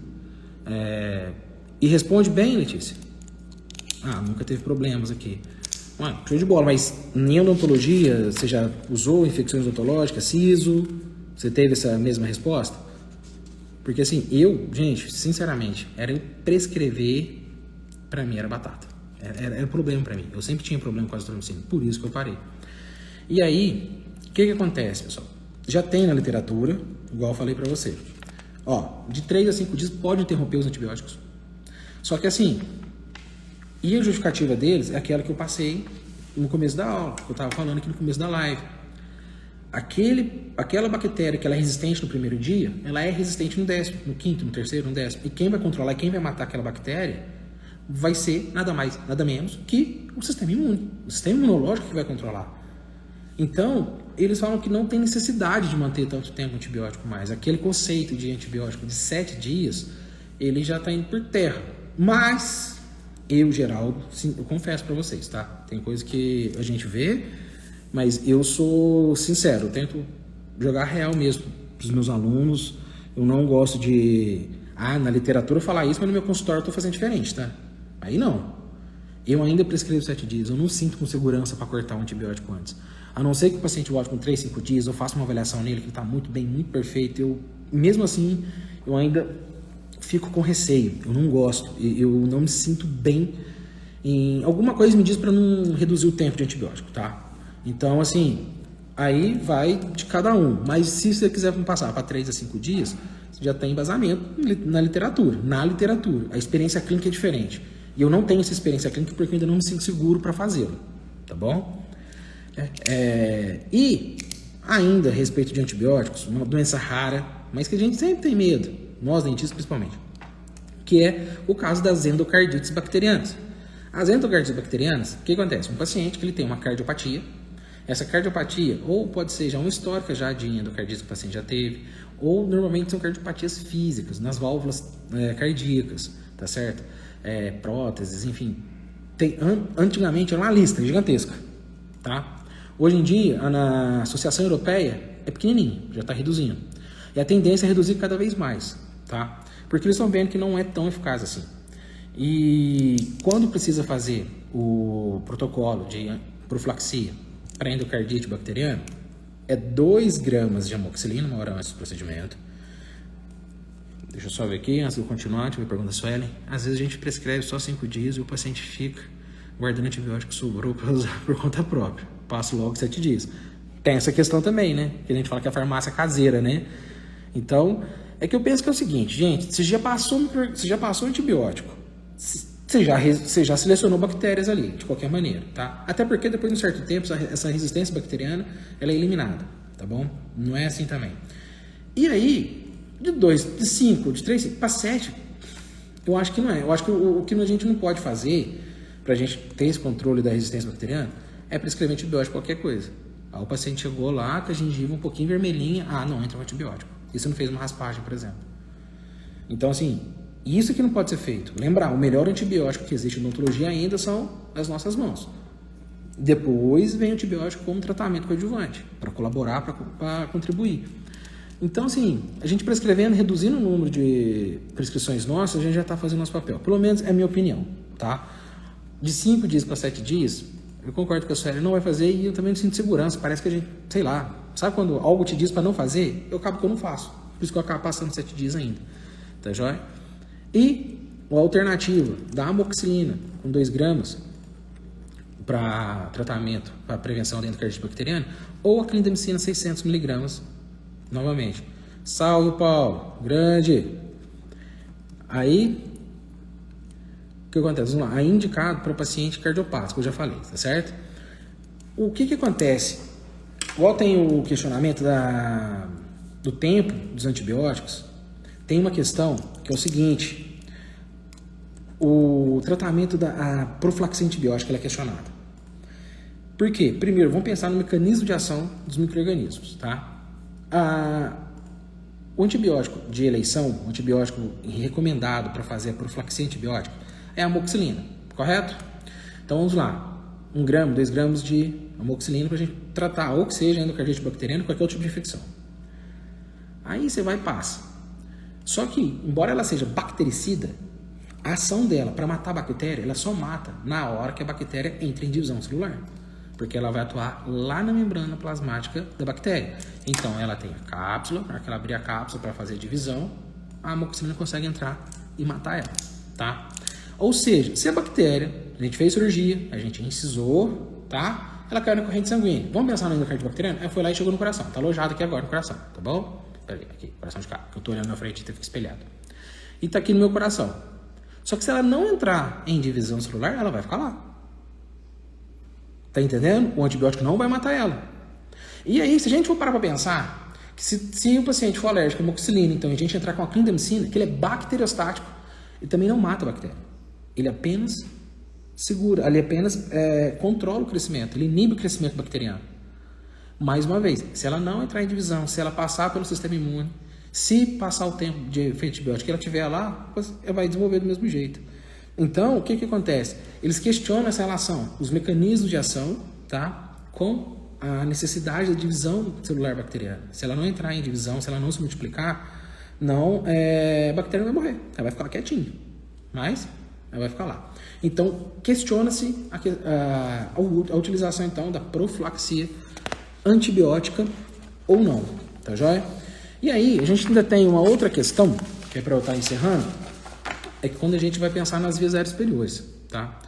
E responde bem, Letícia? Nunca teve problemas aqui. Show de bola, mas em odontologia você já usou infecções odontológicas, siso? Você teve essa mesma resposta? Porque assim, gente, sinceramente, era eu prescrever, pra mim era batata. Era problema pra mim. Eu sempre tinha problema com a azitromicina, por isso que eu parei. E aí, o que acontece, pessoal? Já tem na literatura, igual eu falei pra você. De 3 a 5 dias pode interromper os antibióticos. Só que assim, e a justificativa deles é aquela que eu passei no começo da aula, que eu estava falando aqui no começo da live. Aquela bactéria que ela é resistente no primeiro dia, ela é resistente no 10º, no 5º, no 3º, no 10º. E quem vai controlar, quem vai matar aquela bactéria vai ser nada mais, nada menos que o sistema imune. O sistema imunológico que vai controlar. Então, eles falam que não tem necessidade de manter tanto tempo antibiótico mais. Aquele conceito de antibiótico de 7 dias, ele já está indo por terra. Mas, eu, Geraldo, sim, eu confesso para vocês, tá? Tem coisa que a gente vê, mas eu sou sincero, eu tento jogar real mesmo para os meus alunos. Eu não gosto de, na literatura falar isso, mas no meu consultório eu estou fazendo diferente, tá? Aí não. Eu ainda prescrevo 7 dias, eu não sinto com segurança para cortar um antibiótico antes. A não ser que o paciente volte com 3, 5 dias, eu faço uma avaliação nele que ele está muito bem, muito perfeito. Mesmo assim, eu ainda fico com receio, eu não gosto, eu não me sinto bem em... Alguma coisa me diz para não reduzir o tempo de antibiótico, tá? Então, assim, aí vai de cada um. Mas se você quiser passar para 3 a 5 dias, você já tem embasamento na literatura. A experiência clínica é diferente. E eu não tenho essa experiência clínica porque eu ainda não me sinto seguro para fazê-lo, tá bom? E ainda a respeito de antibióticos, uma doença rara, mas que a gente sempre tem medo, nós dentistas principalmente, que é o caso das endocardites bacterianas. As endocardites bacterianas, o que acontece? Um paciente que ele tem uma cardiopatia, essa cardiopatia ou pode ser já uma histórica já de endocardite que o paciente já teve, ou normalmente são cardiopatias físicas, nas válvulas cardíacas, tá certo? Próteses, enfim. Antigamente era uma lista gigantesca, tá? Hoje em dia, na Associação Europeia, é pequenininho, já está reduzindo. E a tendência é reduzir cada vez mais, tá? Porque eles estão vendo que não é tão eficaz assim. E quando precisa fazer o protocolo de profilaxia para endocardite bacteriana, é 2 gramas de amoxicilina uma hora antes do procedimento. Deixa eu só ver aqui, antes de eu continuar, deixa eu ver a pergunta da Suelen. Às vezes a gente prescreve só 5 dias e o paciente fica guardando antibiótico que sobrou para usar por conta própria. Passa logo 7 dias. Tem essa questão também, né? Que a gente fala que é a farmácia caseira, né? Então, é que eu penso que é o seguinte, gente, você já passou antibiótico, você já selecionou bactérias ali, de qualquer maneira, tá? Até porque depois de um certo tempo, essa resistência bacteriana, ela é eliminada, tá bom? Não é assim também. E aí, de 2, de 5, de 3, para 7, eu acho que não é. Eu acho que o que a gente não pode fazer, pra gente ter esse controle da resistência bacteriana, é prescrever antibiótico qualquer coisa. Aí o paciente chegou lá com a gengiva um pouquinho vermelhinha, não entra o antibiótico. E você não fez uma raspagem, por exemplo. Então, assim, isso que não pode ser feito. Lembrar, o melhor antibiótico que existe na odontologia ainda são as nossas mãos. Depois vem o antibiótico como tratamento coadjuvante, para colaborar, para contribuir. Então, assim, a gente prescrevendo, reduzindo o número de prescrições nossas, a gente já está fazendo nosso papel. Pelo menos é a minha opinião, tá? De 5 dias para 7 dias, eu concordo que a Sueli não vai fazer e eu também não sinto segurança. Parece que a gente, sei lá, sabe quando algo te diz para não fazer? Eu acabo que eu não faço. Por isso que eu acabo passando 7 dias ainda. Tá joia? E a alternativa da amoxicilina com 2 gramas para tratamento, para prevenção da endocardite bacteriana, ou a clindamicina 600 miligramas, novamente. Salve, Paulo. Grande. Aí, o que acontece? Vamos lá. É indicado para paciente cardiopático, eu já falei, tá certo? O que acontece? Igual tem o questionamento do tempo dos antibióticos, tem uma questão que é o seguinte: o tratamento da profilaxia antibiótica ela é questionado. Por quê? Primeiro, vamos pensar no mecanismo de ação dos micro-organismos, tá? O antibiótico de eleição, o antibiótico recomendado para fazer a profilaxia antibiótica é a amoxicilina, correto? Então vamos lá, 1 grama, 2 gramas de amoxicilina para a gente tratar, ou que seja endocardite bacteriana, qualquer tipo de infecção. Aí você vai e passa. Só que, embora ela seja bactericida, a ação dela para matar a bactéria, ela só mata na hora que a bactéria entra em divisão celular. Porque ela vai atuar lá na membrana plasmática da bactéria. Então, ela tem a cápsula, na hora que ela abrir a cápsula para fazer a divisão, a amoxicilina consegue entrar e matar ela, tá? Ou seja, se a bactéria, a gente fez cirurgia, a gente incisou, tá? Ela caiu na corrente sanguínea. Vamos pensar no endocardite bacteriano? Ela foi lá e chegou no coração. Tá alojado aqui agora no coração, tá bom? Peraí, aqui, coração de cá, que eu tô olhando na frente e fica espelhado. E tá aqui no meu coração. Só que se ela não entrar em divisão celular, ela vai ficar lá. Tá entendendo? O antibiótico não vai matar ela. E aí, se a gente for parar para pensar, que se o paciente for alérgico à amoxicilina, então a gente entrar com a clindamicina, que ele é bacteriostático, ele também não mata a bactéria. Ele apenas segura, ele apenas controla o crescimento, ele inibe o crescimento bacteriano. Mais uma vez, se ela não entrar em divisão, se ela passar pelo sistema imune, se passar o tempo de efeito antibiótico que ela tiver lá, ela vai desenvolver do mesmo jeito. Então, o que acontece? Eles questionam essa relação, os mecanismos de ação, tá? Com a necessidade da divisão celular bacteriana. Se ela não entrar em divisão, se ela não se multiplicar, a bactéria vai morrer. Ela vai ficar lá quietinha, mas ela vai ficar lá. Então, questiona-se a utilização, então, da profilaxia antibiótica ou não, tá joia? E aí, a gente ainda tem uma outra questão, que é para eu estar encerrando, é que quando a gente vai pensar nas vias aéreas superiores, tá?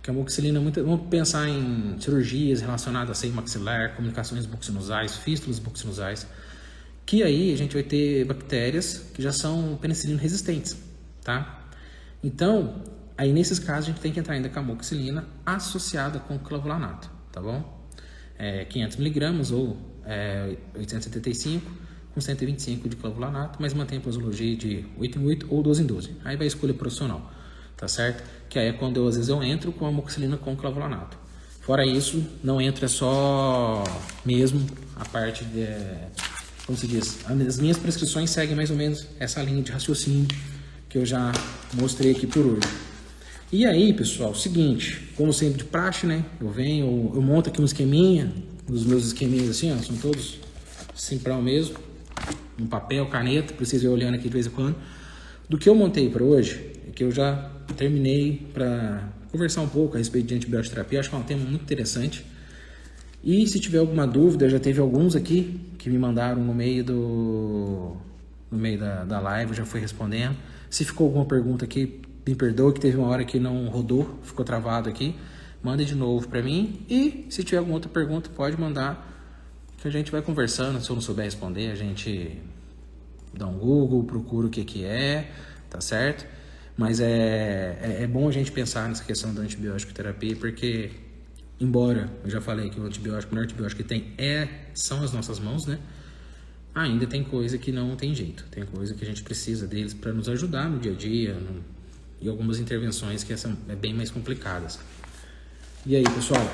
Que a amoxicilina, vamos pensar em cirurgias relacionadas a seio maxilar, comunicações buccinusais, fístulas buccinusais, que aí a gente vai ter bactérias que já são penicilina resistentes, tá? Então, aí nesses casos a gente tem que entrar ainda com a amoxicilina associada com clavulanato, tá bom? 500 miligramas ou 875 com 125 de clavulanato, mas mantém a posologia de 8 em 8 ou 12 em 12. Aí vai a escolha profissional, tá certo? Que aí é quando às vezes eu entro com a amoxicilina com clavulanato. Fora isso, não entra só mesmo a parte de... como se diz? As minhas prescrições seguem mais ou menos essa linha de raciocínio que eu já mostrei aqui por hoje. E aí, pessoal, seguinte, como sempre de praxe, né? Eu monto aqui um esqueminha, os meus esqueminhas assim, ó, são todos simprão mesmo, um papel, caneta, precisa ir olhando aqui de vez em quando. Do que eu montei para hoje, é que eu já terminei para conversar um pouco a respeito de antibioterapia, acho que é um tema muito interessante. E se tiver alguma dúvida, já teve alguns aqui que me mandaram no meio da live, eu já fui respondendo. Se ficou alguma pergunta aqui, me perdoe que teve uma hora que não rodou, ficou travado aqui. Manda de novo para mim. E se tiver alguma outra pergunta, pode mandar, que a gente vai conversando. Se eu não souber responder, a gente dá um Google, procura o que é, tá certo? Mas é bom a gente pensar nessa questão da antibiótico terapia, porque, embora eu já falei que o melhor antibiótico que tem são as nossas mãos, né? Ainda tem coisa que não tem jeito. Tem coisa que a gente precisa deles para nos ajudar no dia a dia, e algumas intervenções que são bem mais complicadas. E aí, pessoal,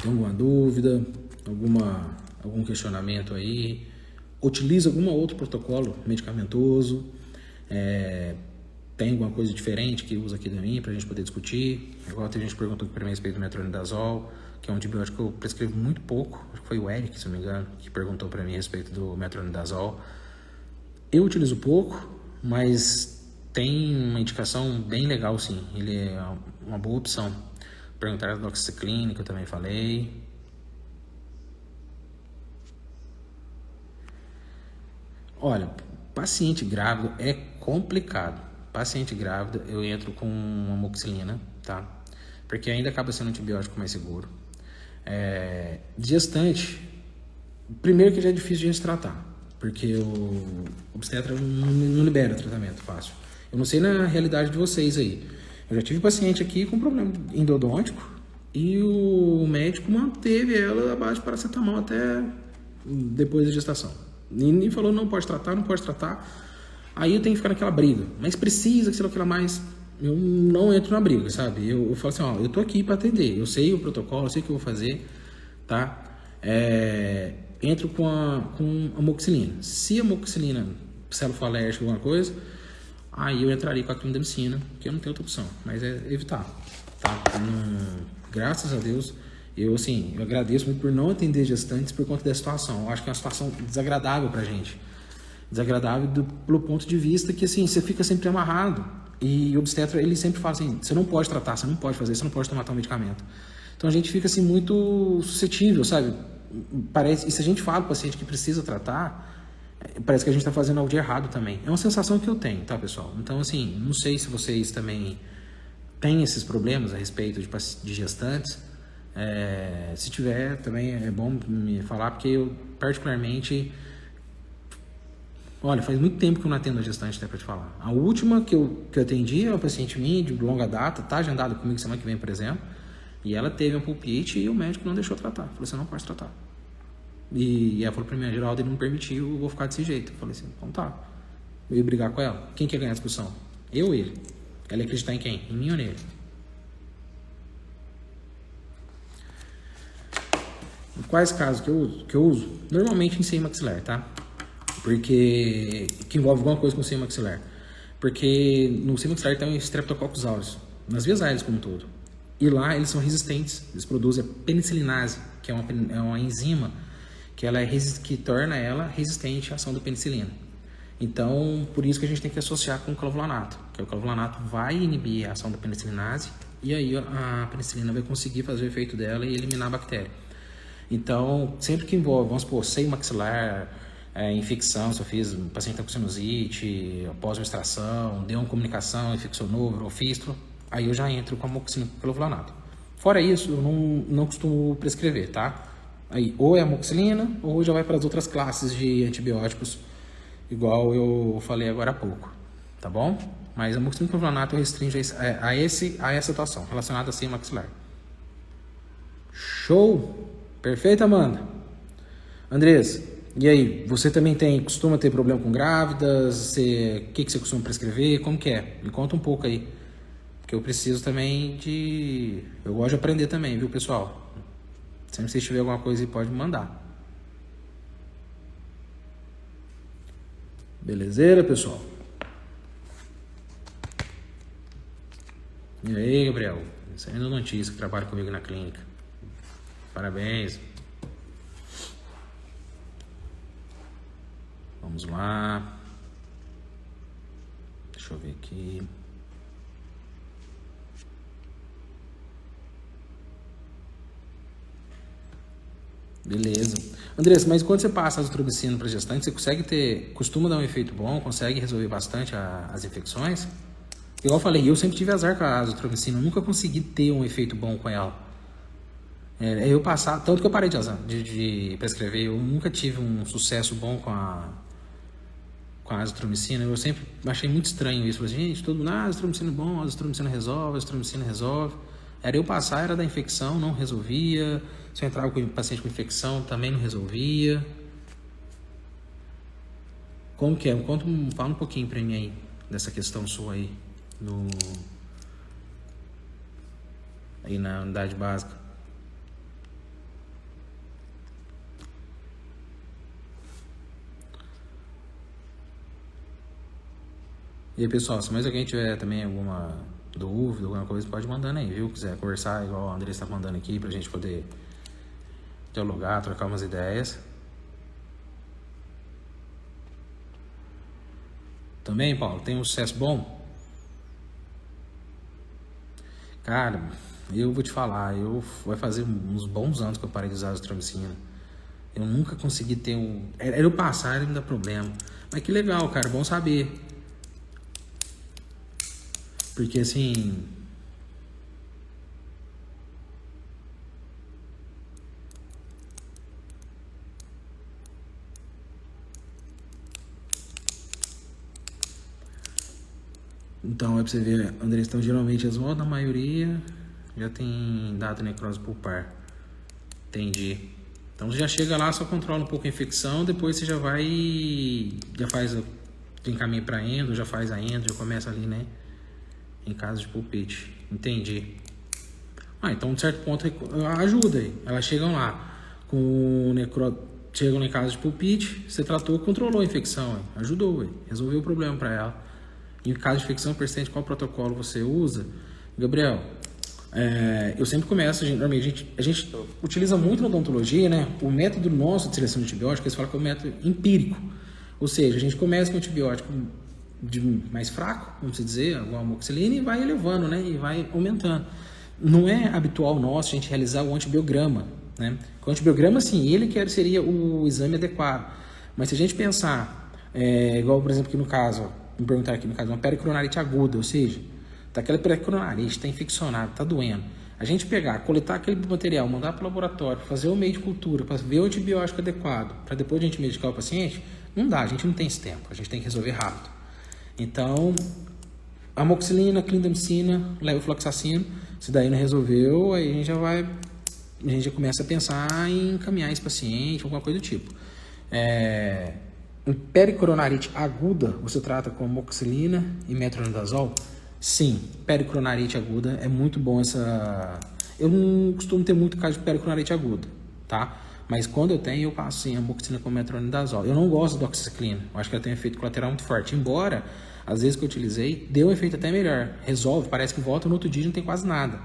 tem alguma dúvida? algum questionamento aí, utiliza algum outro protocolo medicamentoso, tem alguma coisa diferente que usa aqui da mim para a gente poder discutir. Igual tem gente que perguntou para mim a respeito do metronidazol, que é um antibiótico que eu prescrevo muito pouco. Acho que foi o Eric, se não me engano, que perguntou para mim a respeito do metronidazol. Eu utilizo pouco, mas tem uma indicação bem legal, sim. Ele é uma boa opção. Perguntaram da doxiciclina, que eu também falei. Olha, paciente grávido é complicado. Paciente grávida, eu entro com amoxicilina, tá? Porque ainda acaba sendo um antibiótico mais seguro. Gestante, primeiro que já é difícil de a gente tratar, porque o obstetra não libera tratamento fácil. Eu não sei na realidade de vocês aí. Eu já tive paciente aqui com problema endodôntico e o médico manteve ela à base de paracetamol até depois da gestação. E falou, não pode tratar, não pode tratar. Aí eu tenho que ficar naquela briga. Mas precisa, que sei lá, aquela mais... Eu não entro na briga, sabe? Eu falo assim, ó, eu tô aqui para atender. Eu sei o protocolo, eu sei o que eu vou fazer, tá? Entro com amoxicilina. Se a amoxicilina, se ela for alérgica a alguma coisa, aí eu entraria com a clindamicina, que eu não tenho outra opção. Mas é evitar, tá? Graças a Deus, eu agradeço muito por não atender gestantes por conta da situação. Eu acho que é uma situação desagradável pra gente. Desagradável pelo ponto de vista que, assim, você fica sempre amarrado. E o obstetra, ele sempre fala assim, você não pode tratar, você não pode fazer, você não pode tomar tal medicamento. Então a gente fica, assim, muito suscetível, sabe? E se a gente fala para o paciente que precisa tratar, parece que a gente está fazendo algo de errado também. É uma sensação que eu tenho, tá, pessoal? Então, assim, não sei se vocês também têm esses problemas a respeito de gestantes. Se tiver, também é bom me falar, porque eu, particularmente... Olha, faz muito tempo que eu não atendo a gestante, até para te falar. A última que eu atendi é uma paciente minha de longa data, tá agendada comigo semana que vem, por exemplo, e ela teve um pulpite e o médico não deixou tratar. Falou, você não pode tratar. E ela falou para mim, Geraldo, ele não permitiu, eu vou ficar desse jeito. Eu falei assim, então tá. Eu ia brigar com ela. Quem quer ganhar a discussão? Eu ou ele? Ela ia acreditar em quem? Em mim ou nele? Quais casos que eu uso? Normalmente em seio maxilar, tá? Porque que envolve alguma coisa com o seio maxilar. Porque no seio maxilar tem o Streptococcus aureus, nas vias aéreas como um todo. E lá eles são resistentes, eles produzem a penicilinase, que é uma enzima que torna ela resistente à ação da penicilina. Então, por isso que a gente tem que associar com o clavulanato, que o clavulanato vai inibir a ação da penicilinase e aí a penicilina vai conseguir fazer o efeito dela e eliminar a bactéria. Então, sempre que envolve, vamos supor, seio maxilar, infecção, se eu fiz paciente com sinusite, após uma extração, deu uma comunicação, infeccionou, ou fístula, aí eu já entro com amoxicilina com clavulanato. Fora isso, eu não costumo prescrever, tá? Aí, ou é amoxicilina, ou já vai para as outras classes de antibióticos, igual eu falei agora há pouco, tá bom? Mas a amoxicilina com clavulanato eu restringo a essa situação, relacionada a seio maxilar. Show! Perfeito, Amanda? Andressa, e aí, você também costuma ter problema com grávidas? O que você costuma prescrever? Como que é? Me conta um pouco aí. Porque eu preciso também eu gosto de aprender também, viu, pessoal? Sempre que vocês tiverem alguma coisa aí, pode me mandar. Belezeira, pessoal? E aí, Gabriel? Saindo notícia que trabalha comigo na clínica. Parabéns. Vamos lá. Deixa eu ver aqui. Beleza. Andressa, mas quando você passa azitromicina para gestante, você costuma dar um efeito bom, consegue resolver bastante as infecções? Igual eu falei, eu sempre tive azar com a azitromicina, eu nunca consegui ter um efeito bom com ela. Tanto que eu parei de prescrever, eu nunca tive um sucesso bom com a azitromicina. Eu sempre achei muito estranho isso. Falei, gente, todo mundo, azitromicina é bom, azitromicina resolve. Era eu passar, era da infecção, não resolvia. Se eu entrava com o paciente com infecção, também não resolvia. Como que é? Fala um pouquinho pra mim aí, dessa questão sua aí, aí na unidade básica. E aí, pessoal, se mais alguém tiver também alguma dúvida, alguma coisa, pode mandando aí, viu? Quiser conversar, igual o André está mandando aqui, pra gente poder dialogar, trocar umas ideias. Também, Paulo, tem um sucesso bom? Cara, eu vou te falar, vai fazer uns bons anos que eu parei de usar azitromicina. Eu nunca consegui ter um... Era eu passar, ele me dá problema. Mas que legal, cara, bom saber. Porque assim... Então, é pra você ver, André, então geralmente as voltas, na maioria, já tem data necrose pulpar. Entendi. Então você já chega lá, só controla um pouco a infecção, depois você já vai, já faz, encaminha para endo, já faz a endo, já começa ali, né? Em caso de pulpite. Entendi. Então de certo ponto ajuda aí. Elas chegam lá com chegam em caso de pulpite, você tratou, controlou a infecção, ajudou, resolveu o problema para ela. Em caso de infecção persistente, qual protocolo você usa? Gabriel, eu sempre começo, normalmente a gente utiliza muito na odontologia, né? O método nosso de seleção de antibióticos, eles falam que é um método empírico. Ou seja, a gente começa com antibiótico mais fraco, vamos dizer, igual a amoxicilina, e vai elevando, né? E vai aumentando. Não é habitual nosso a gente realizar o antibiograma, né? O antibiograma, sim, ele seria o exame adequado. Mas se a gente pensar, igual, por exemplo, aqui no caso, me perguntar aqui no caso, uma pericoronarite aguda, ou seja, tá aquela pericoronarite, está infeccionado, está doendo. A gente pegar, coletar aquele material, mandar para o laboratório, fazer o meio de cultura, para ver o antibiótico adequado, para depois a gente medicar o paciente, não dá, a gente não tem esse tempo, a gente tem que resolver rápido. Então, amoxicilina, clindamicina, levofloxacino, se daí não resolveu, aí a gente já começa a pensar em encaminhar esse paciente, alguma coisa do tipo. Em pericoronarite aguda, você trata com amoxicilina e metronidazol? Sim, pericoronarite aguda é muito bom essa... Eu não costumo ter muito caso de pericoronarite aguda, tá? Mas quando eu tenho, eu passo sim amoxicilina com metronidazol. Eu não gosto da doxiciclina, eu acho que ela tem um efeito colateral muito forte. Embora, às vezes que eu utilizei, deu um efeito até melhor. Resolve, parece que volta no outro dia e não tem quase nada.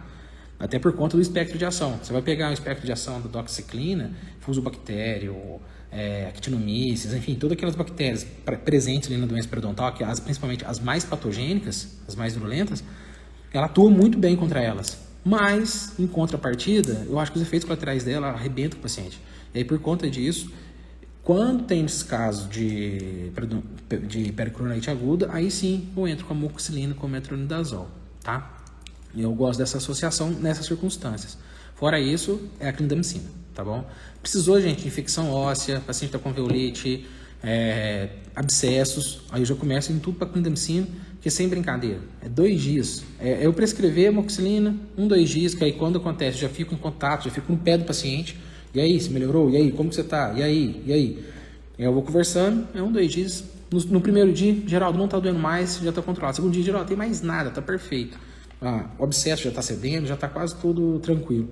Até por conta do espectro de ação. Você vai pegar o espectro de ação da doxiciclina, fusobactério, actinomyces, enfim, todas aquelas bactérias presentes ali na doença periodontal, principalmente as mais patogênicas, as mais virulentas, ela atua muito bem contra elas. Mas, em contrapartida, eu acho que os efeitos colaterais dela arrebentam o paciente. E aí, por conta disso, quando tem esses casos de pericoronarite aguda, aí sim eu entro com amoxicilina com metronidazol, tá? Eu gosto dessa associação nessas circunstâncias. Fora isso, é a clindamicina, tá bom? Precisou, gente, de infecção óssea, paciente está com veolite, abscessos, aí eu já começo em tudo para clindamicina, porque sem brincadeira, 2 dias. Eu prescrever amoxicilina, 2 dias, que aí quando acontece, eu já fico em contato, já fico no pé do paciente, e aí, se melhorou? E aí, como que você tá? E aí? E aí? Eu vou conversando, 2 dias. No primeiro dia, Geraldo, não está doendo mais, já está controlado. Segundo dia, Geraldo, tem mais nada, está perfeito. O abscesso já está cedendo, já está quase tudo tranquilo.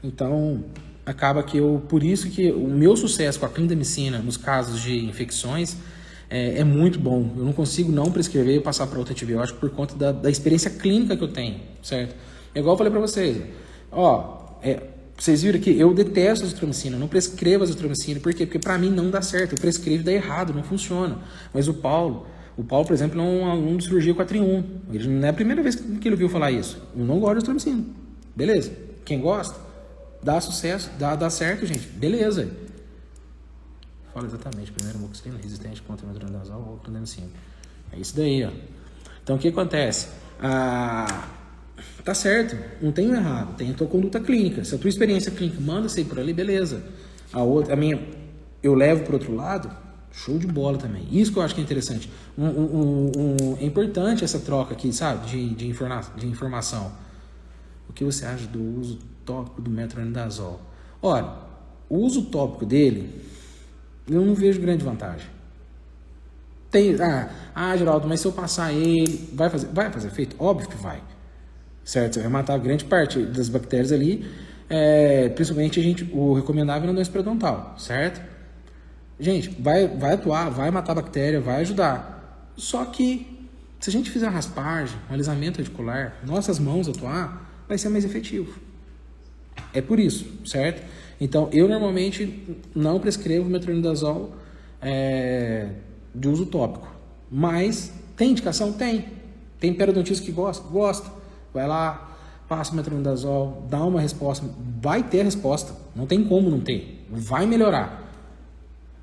Então, acaba que por isso que o meu sucesso com a clindamicina nos casos de infecções é muito bom. Eu não consigo não prescrever e passar para outro antibiótico por conta da experiência clínica que eu tenho, certo? É igual eu falei para vocês, vocês viram que eu detesto a azitromicina, não prescrevo a azitromicina. Por quê? Porque para mim não dá certo, eu prescrevo e dá errado, não funciona. Mas o Paulo, por exemplo, é um aluno de cirurgia 4 em 1. Ele não é a primeira vez que ele ouviu falar isso. Eu não gosto de azitromicina. Beleza. Quem gosta, dá sucesso, dá certo, gente. Beleza. Fala exatamente. Primeiro, amoxicilina resistente contra metronidazol ou clindamicina. É isso daí, ó. Então, o que acontece? Tá certo, não tem errado. Tem a tua conduta clínica. Se a tua experiência clínica manda sair por ali, beleza. A minha, eu levo para outro lado, show de bola também. Isso que eu acho que é interessante. É importante essa troca aqui, sabe? De informação. O que você acha do uso tópico do metronidazol? Olha, o uso tópico dele, eu não vejo grande vantagem. Geraldo, mas se eu passar ele, vai fazer efeito? Óbvio que vai. Certo? Você vai matar grande parte das bactérias ali, principalmente o recomendável na doença periodontal, certo? Gente, vai atuar, vai matar a bactéria, vai ajudar. Só que Se a gente fizer uma raspagem, um alisamento radicular, nossas mãos atuar, vai ser mais efetivo. É por isso, certo? Então, eu normalmente não prescrevo metronidazol de uso tópico. Mas, tem indicação? Tem. Tem periodontista que gosta? Gosta. Vai lá, passa o metronidazol, dá uma resposta. Vai ter resposta. Não tem como não ter. Vai melhorar.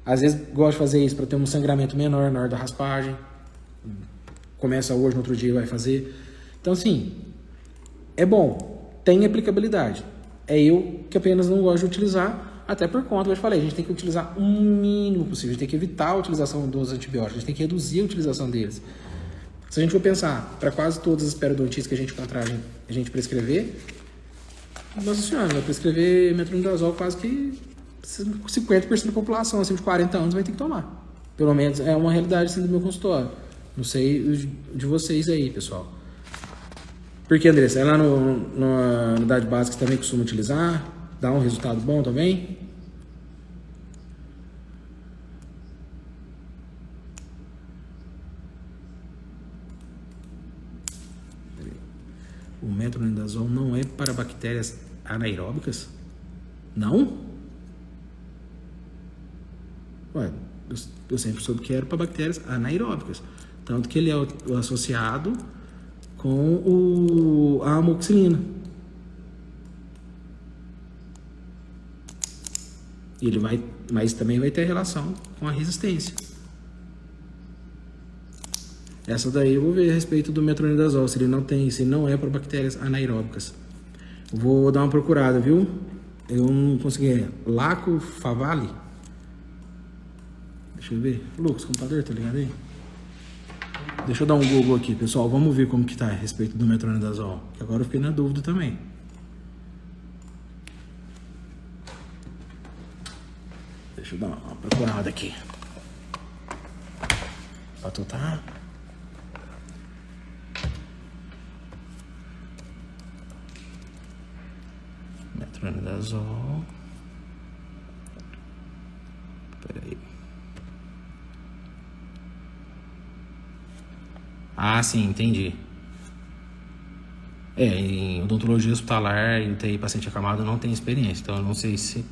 Às vezes, gosto de fazer isso para ter um sangramento menor na hora da raspagem. Começa hoje, no outro dia vai fazer. Então, assim, é bom. Tem aplicabilidade. É eu que apenas não gosto de utilizar, até por conta, como eu falei, a gente tem que utilizar o mínimo possível, a gente tem que evitar a utilização dos antibióticos, a gente tem que reduzir a utilização deles. Se a gente for pensar, para quase todas as periodontites que a gente encontrar, a gente prescrever, nossa senhora, vai prescrever metronidazol quase que 50% da população, acima de 40 anos, vai ter que tomar. Pelo menos é uma realidade assim, do meu consultório. Não sei de vocês aí, pessoal. Porque, Andressa, é lá na unidade básica você também costuma utilizar? Dá um resultado bom também? O metronidazol não é para bactérias anaeróbicas? Não? Ué, eu sempre soube que era para bactérias anaeróbicas. Tanto que ele é associado com a amoxicilina. Mas também vai ter relação com a resistência. Essa daí eu vou ver a respeito do metronidazol, se não é para bactérias anaeróbicas. Vou dar uma procurada, viu? Eu não consegui. Laco Favale? Deixa eu ver. Lucas, computador, tá ligado aí? Deixa eu dar um Google aqui, pessoal. Vamos ver como que tá a respeito do metronidazol. Que agora eu fiquei na dúvida também. Deixa eu dar uma procurada aqui. Pra tu tá? Metronidazol. Espera aí. Ah, sim, entendi. Em odontologia hospitalar e UTI paciente acamado não tem experiência, então eu não sei se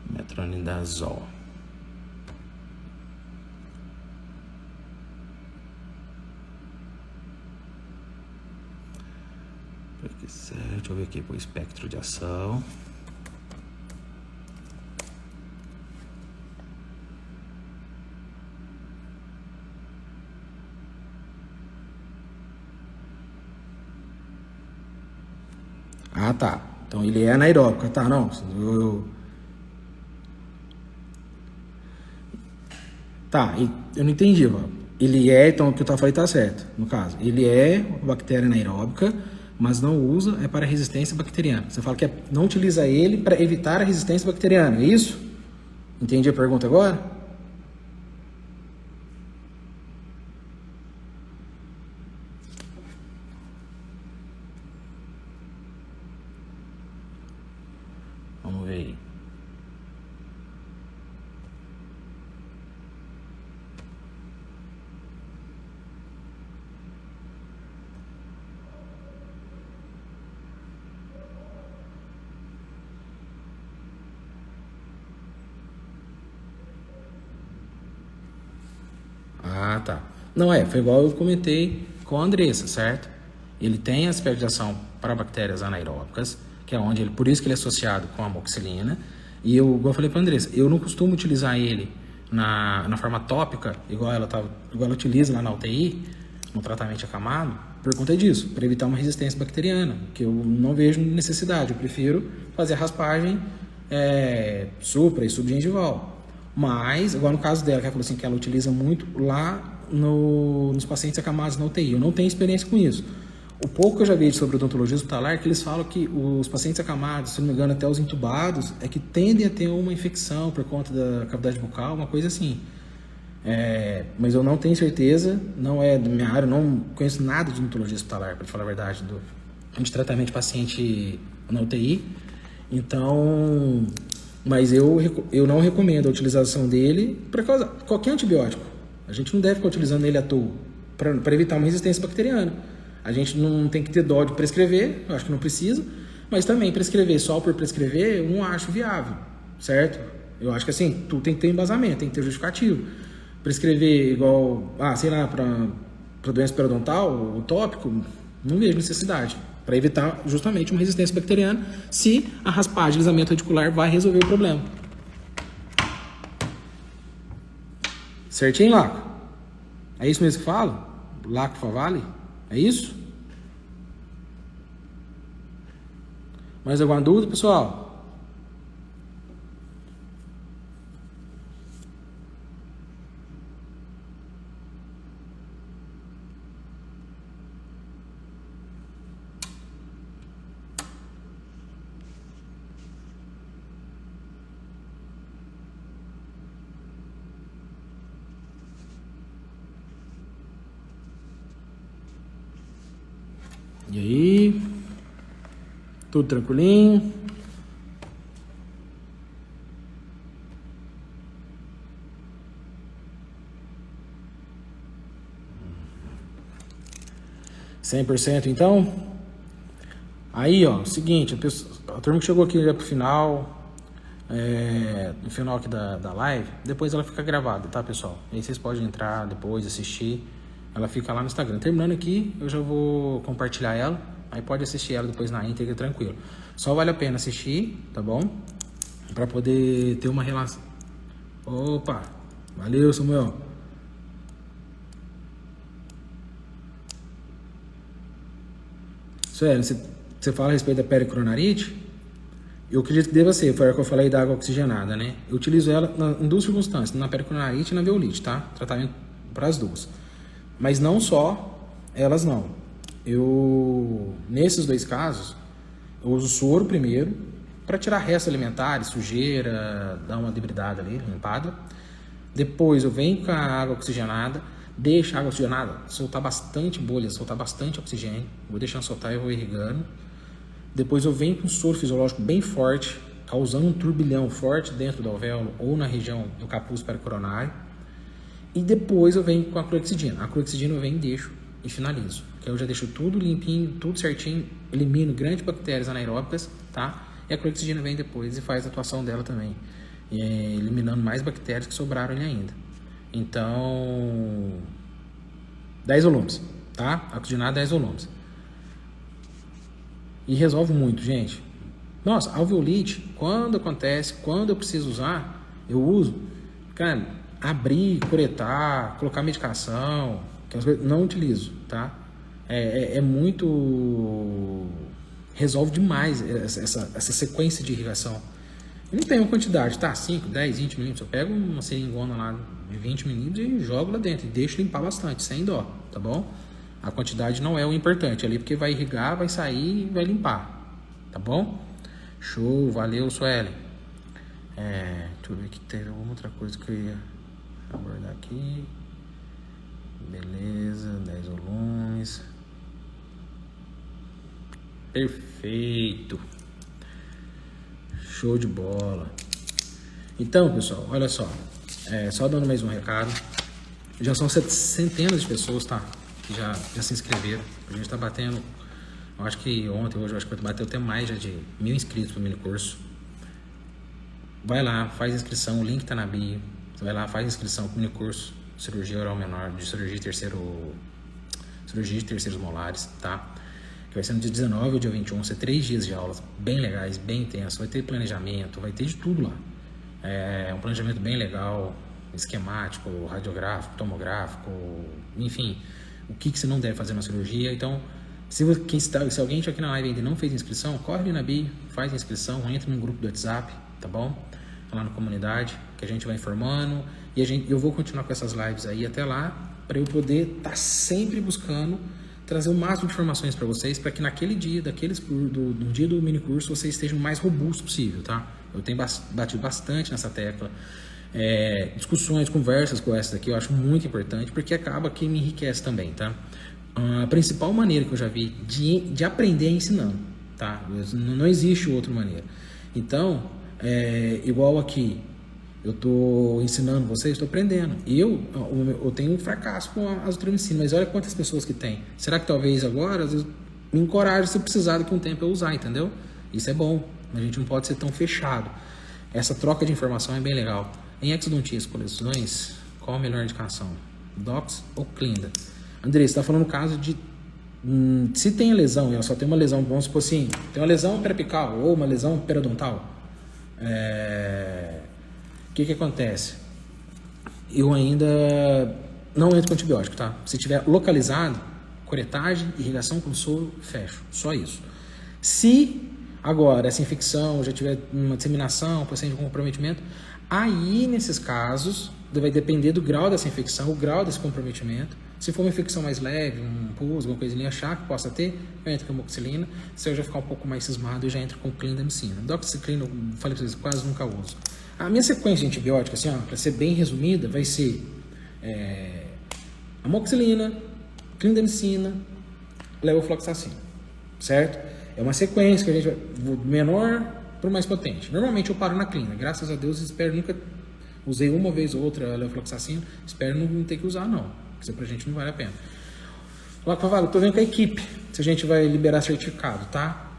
metronidazol. Deixa eu ver aqui o espectro de ação. Ah, tá. Então ele é anaeróbico. Tá, não. Tá, eu não entendi, ó. Ele é, então o que eu falei tá certo, no caso. Ele é uma bactéria anaeróbica, mas não usa para resistência bacteriana. Você fala que não utiliza ele para evitar a resistência bacteriana, é isso? Entendi a pergunta agora? Vamos ver aí. Ah, tá. Não foi igual eu comentei com a Andressa, certo? Ele tem aspecto de ação para bactérias anaeróbicas, que é onde por isso que ele é associado com a amoxicilina. E igual eu falei para a Andressa, eu não costumo utilizar ele na forma tópica, igual ela utiliza lá na UTI, no tratamento acamado, por conta disso, para evitar uma resistência bacteriana, que eu não vejo necessidade. Eu prefiro fazer a raspagem supra e subgengival. Mas, agora no caso dela, que ela falou assim, que ela utiliza muito lá nos pacientes acamados na UTI. Eu não tenho experiência com isso. O pouco que eu já vi sobre odontologia hospitalar é que eles falam que os pacientes acamados, se não me engano, até os intubados, é que tendem a ter uma infecção por conta da cavidade bucal, uma coisa assim. Mas eu não tenho certeza, não é da minha área, não conheço nada de odontologia hospitalar, para falar a verdade, de tratamento de paciente na UTI. Então, Mas eu não recomendo a utilização dele para causar qualquer antibiótico. A gente não deve ficar utilizando ele à toa para evitar uma resistência bacteriana. A gente não tem que ter dó de prescrever, eu acho que não precisa, mas também prescrever só por prescrever eu não acho viável, certo? Eu acho que assim, tudo tem que ter embasamento, tem que ter justificativo. Prescrever igual, sei lá, para doença periodontal, o tópico, não vejo necessidade. Para evitar justamente uma resistência bacteriana, se a raspagem de alisamento radicular vai resolver o problema. Certinho, Laco? É isso mesmo que falo? Laco Favale? É isso? Mais alguma dúvida, pessoal? E aí? Tudo tranquilinho? %100% então? Aí, ó, seguinte, a turma que chegou aqui já pro final, no final aqui da live, depois ela fica gravada, tá, pessoal? Aí vocês podem entrar depois, assistir, ela fica lá no Instagram. Terminando aqui, eu já vou compartilhar ela, aí pode assistir ela depois na íntegra, tranquilo. Só vale a pena assistir, tá bom? Pra poder ter uma relação. Opa, valeu, Samuel. Sério, você fala a respeito da pericoronarite? Eu acredito que deva ser, foi o que eu falei da água oxigenada, né? Eu utilizo ela em duas circunstâncias, na pericoronarite e na veolite, tá? Tratamento para as duas. Mas não só elas não. Nesses dois casos, eu uso soro primeiro, para tirar restos alimentares, sujeira, dar uma debridada ali, limpada. Depois eu venho com a água oxigenada, deixo a água oxigenada soltar bastante bolha, soltar bastante oxigênio. Vou deixando soltar e vou irrigando. Depois eu venho com um soro fisiológico bem forte, causando um turbilhão forte dentro do alvéolo ou na região do capuz pericoronário. E depois eu venho com a clorexidina. A clorexidina eu venho e deixo e finalizo. Que eu já deixo tudo limpinho, tudo certinho, elimino grandes bactérias anaeróbicas, tá? E a clorexidina vem depois e faz a atuação dela também, eliminando mais bactérias que sobraram ali ainda. Então, 10 volumes, tá? Oxigenado 10 volumes. E resolve muito, gente. Nossa, alveolite, quando acontece, quando eu preciso usar, eu uso. Cara, abrir, curetar, colocar medicação, não utilizo, tá? É muito... Resolve demais essa sequência de irrigação. Eu não tenho uma quantidade, tá? 5, 10, 20 milímetros. Eu pego uma seringona lá de 20 milímetros e jogo lá dentro. E deixo limpar bastante, sem dó, tá bom? A quantidade não é o importante ali, porque vai irrigar, vai sair e vai limpar, tá bom? Show, valeu, Suelen. Deixa eu ver que teve alguma outra coisa que eu ia abordar aqui. Beleza, 10 volumes. Perfeito. Show de bola. Então, pessoal, olha só. Só dando mais um recado. Já são centenas de pessoas, tá? Que já se inscreveram. A gente tá batendo, eu acho que hoje, eu acho que bateu até mais já de 1.000 inscritos pro mini curso. Vai lá, faz inscrição, o link tá na bio. Você vai lá, faz inscrição pro mini curso cirurgia oral menor, de cirurgia de terceiros molares, tá? Que vai ser no dia 19 ou dia 21, vão ser 3 dias de aulas bem legais, bem intensos, vai ter planejamento, vai ter de tudo lá. É um planejamento bem legal, esquemático, radiográfico, tomográfico, enfim, o que você não deve fazer na cirurgia. Então, se alguém estiver aqui na live e ainda não fez inscrição, corre ali na bio, faz a inscrição, entra no grupo do WhatsApp, tá bom? Lá na comunidade, que a gente vai informando, e eu vou continuar com essas lives aí até lá, para eu poder estar sempre buscando trazer o máximo de informações para vocês, para que naquele dia, no dia do mini curso, vocês estejam o mais robustos possível, tá? Eu tenho batido bastante nessa tecla. Discussões, conversas com essa daqui, eu acho muito importante, porque acaba que me enriquece também, tá? A principal maneira que eu já vi de aprender é ensinando, tá? Não existe outra maneira. Então, Igual aqui, eu estou ensinando vocês, estou aprendendo. E eu tenho um fracasso com a azitromicina, mas olha quantas pessoas que tem. Será que talvez agora, às vezes, me encoraje se precisar daqui um tempo eu usar, entendeu? Isso é bom, a gente não pode ser tão fechado. Essa troca de informação é bem legal. Em exodontias com lesões, qual a melhor indicação? Dox ou Clinda? André, você está falando no caso de se tem lesão, eu só tenho uma lesão, vamos supor assim, tem uma lesão periapical ou uma lesão periodontal. O que acontece? Eu ainda não entro com antibiótico, tá? Se tiver localizado, curetagem, irrigação com soro, fecho. Só isso. Se agora essa infecção já tiver uma disseminação, paciente com comprometimento, aí nesses casos vai depender do grau dessa infecção, o grau desse comprometimento. Se for uma infecção mais leve, um pus, alguma coisa ali achar que possa ter, eu entro com amoxicilina. Se eu já ficar um pouco mais cismado, eu já entro com clindamicina. Doxiciclina, eu falei pra vocês, quase nunca uso. A minha sequência de antibióticos, assim, para ser bem resumida, vai ser amoxicilina, clindamicina, levofloxacina, certo? É uma sequência que a gente vai do menor para o mais potente. Normalmente eu paro na clínica, graças a Deus, espero nunca usei uma vez ou outra a levofloxacina, espero não ter que usar não, porque isso pra gente não vale a pena. Lá com a tô vendo com a equipe se a gente vai liberar certificado, tá?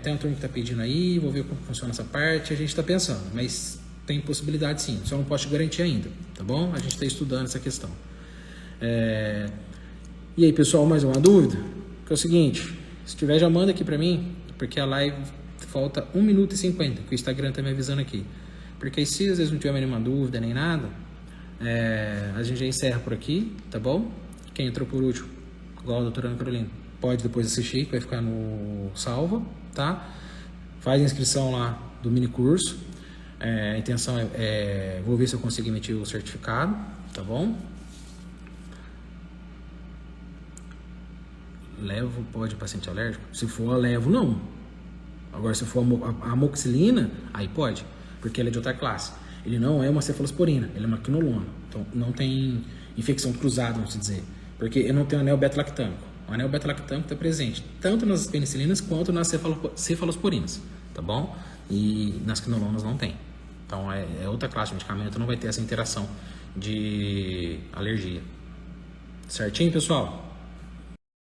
Tem um turno que tá pedindo aí, vou ver como funciona essa parte, a gente tá pensando, mas tem possibilidade sim, só não posso te garantir ainda, tá bom? A gente está estudando essa questão. E aí, pessoal, mais uma dúvida? Que é o seguinte, se tiver já manda aqui pra mim, porque a live falta 1 minuto e 50, que o Instagram tá me avisando aqui. Porque aí, se às vezes não tiver nenhuma dúvida nem nada, a gente já encerra por aqui, tá bom? Quem entrou por último, igual a doutora Ana Carolina, pode depois assistir, que vai ficar no salva, tá? Faz a inscrição lá do mini curso. A intenção vou ver se eu consigo emitir o certificado, tá bom? Levo pode paciente alérgico? Se for, levo não. Agora, se for a amoxicilina, aí pode, porque ele é de outra classe. Ele não é uma cefalosporina, ele é uma quinolona. Então, não tem infecção cruzada, vamos dizer. Porque eu não tenho anel beta-lactâmico. O anel beta-lactâmico está presente tanto nas penicilinas quanto nas cefalosporinas, tá bom? E nas quinolonas não tem. Então, é outra classe de medicamento, não vai ter essa interação de alergia. Certinho, pessoal?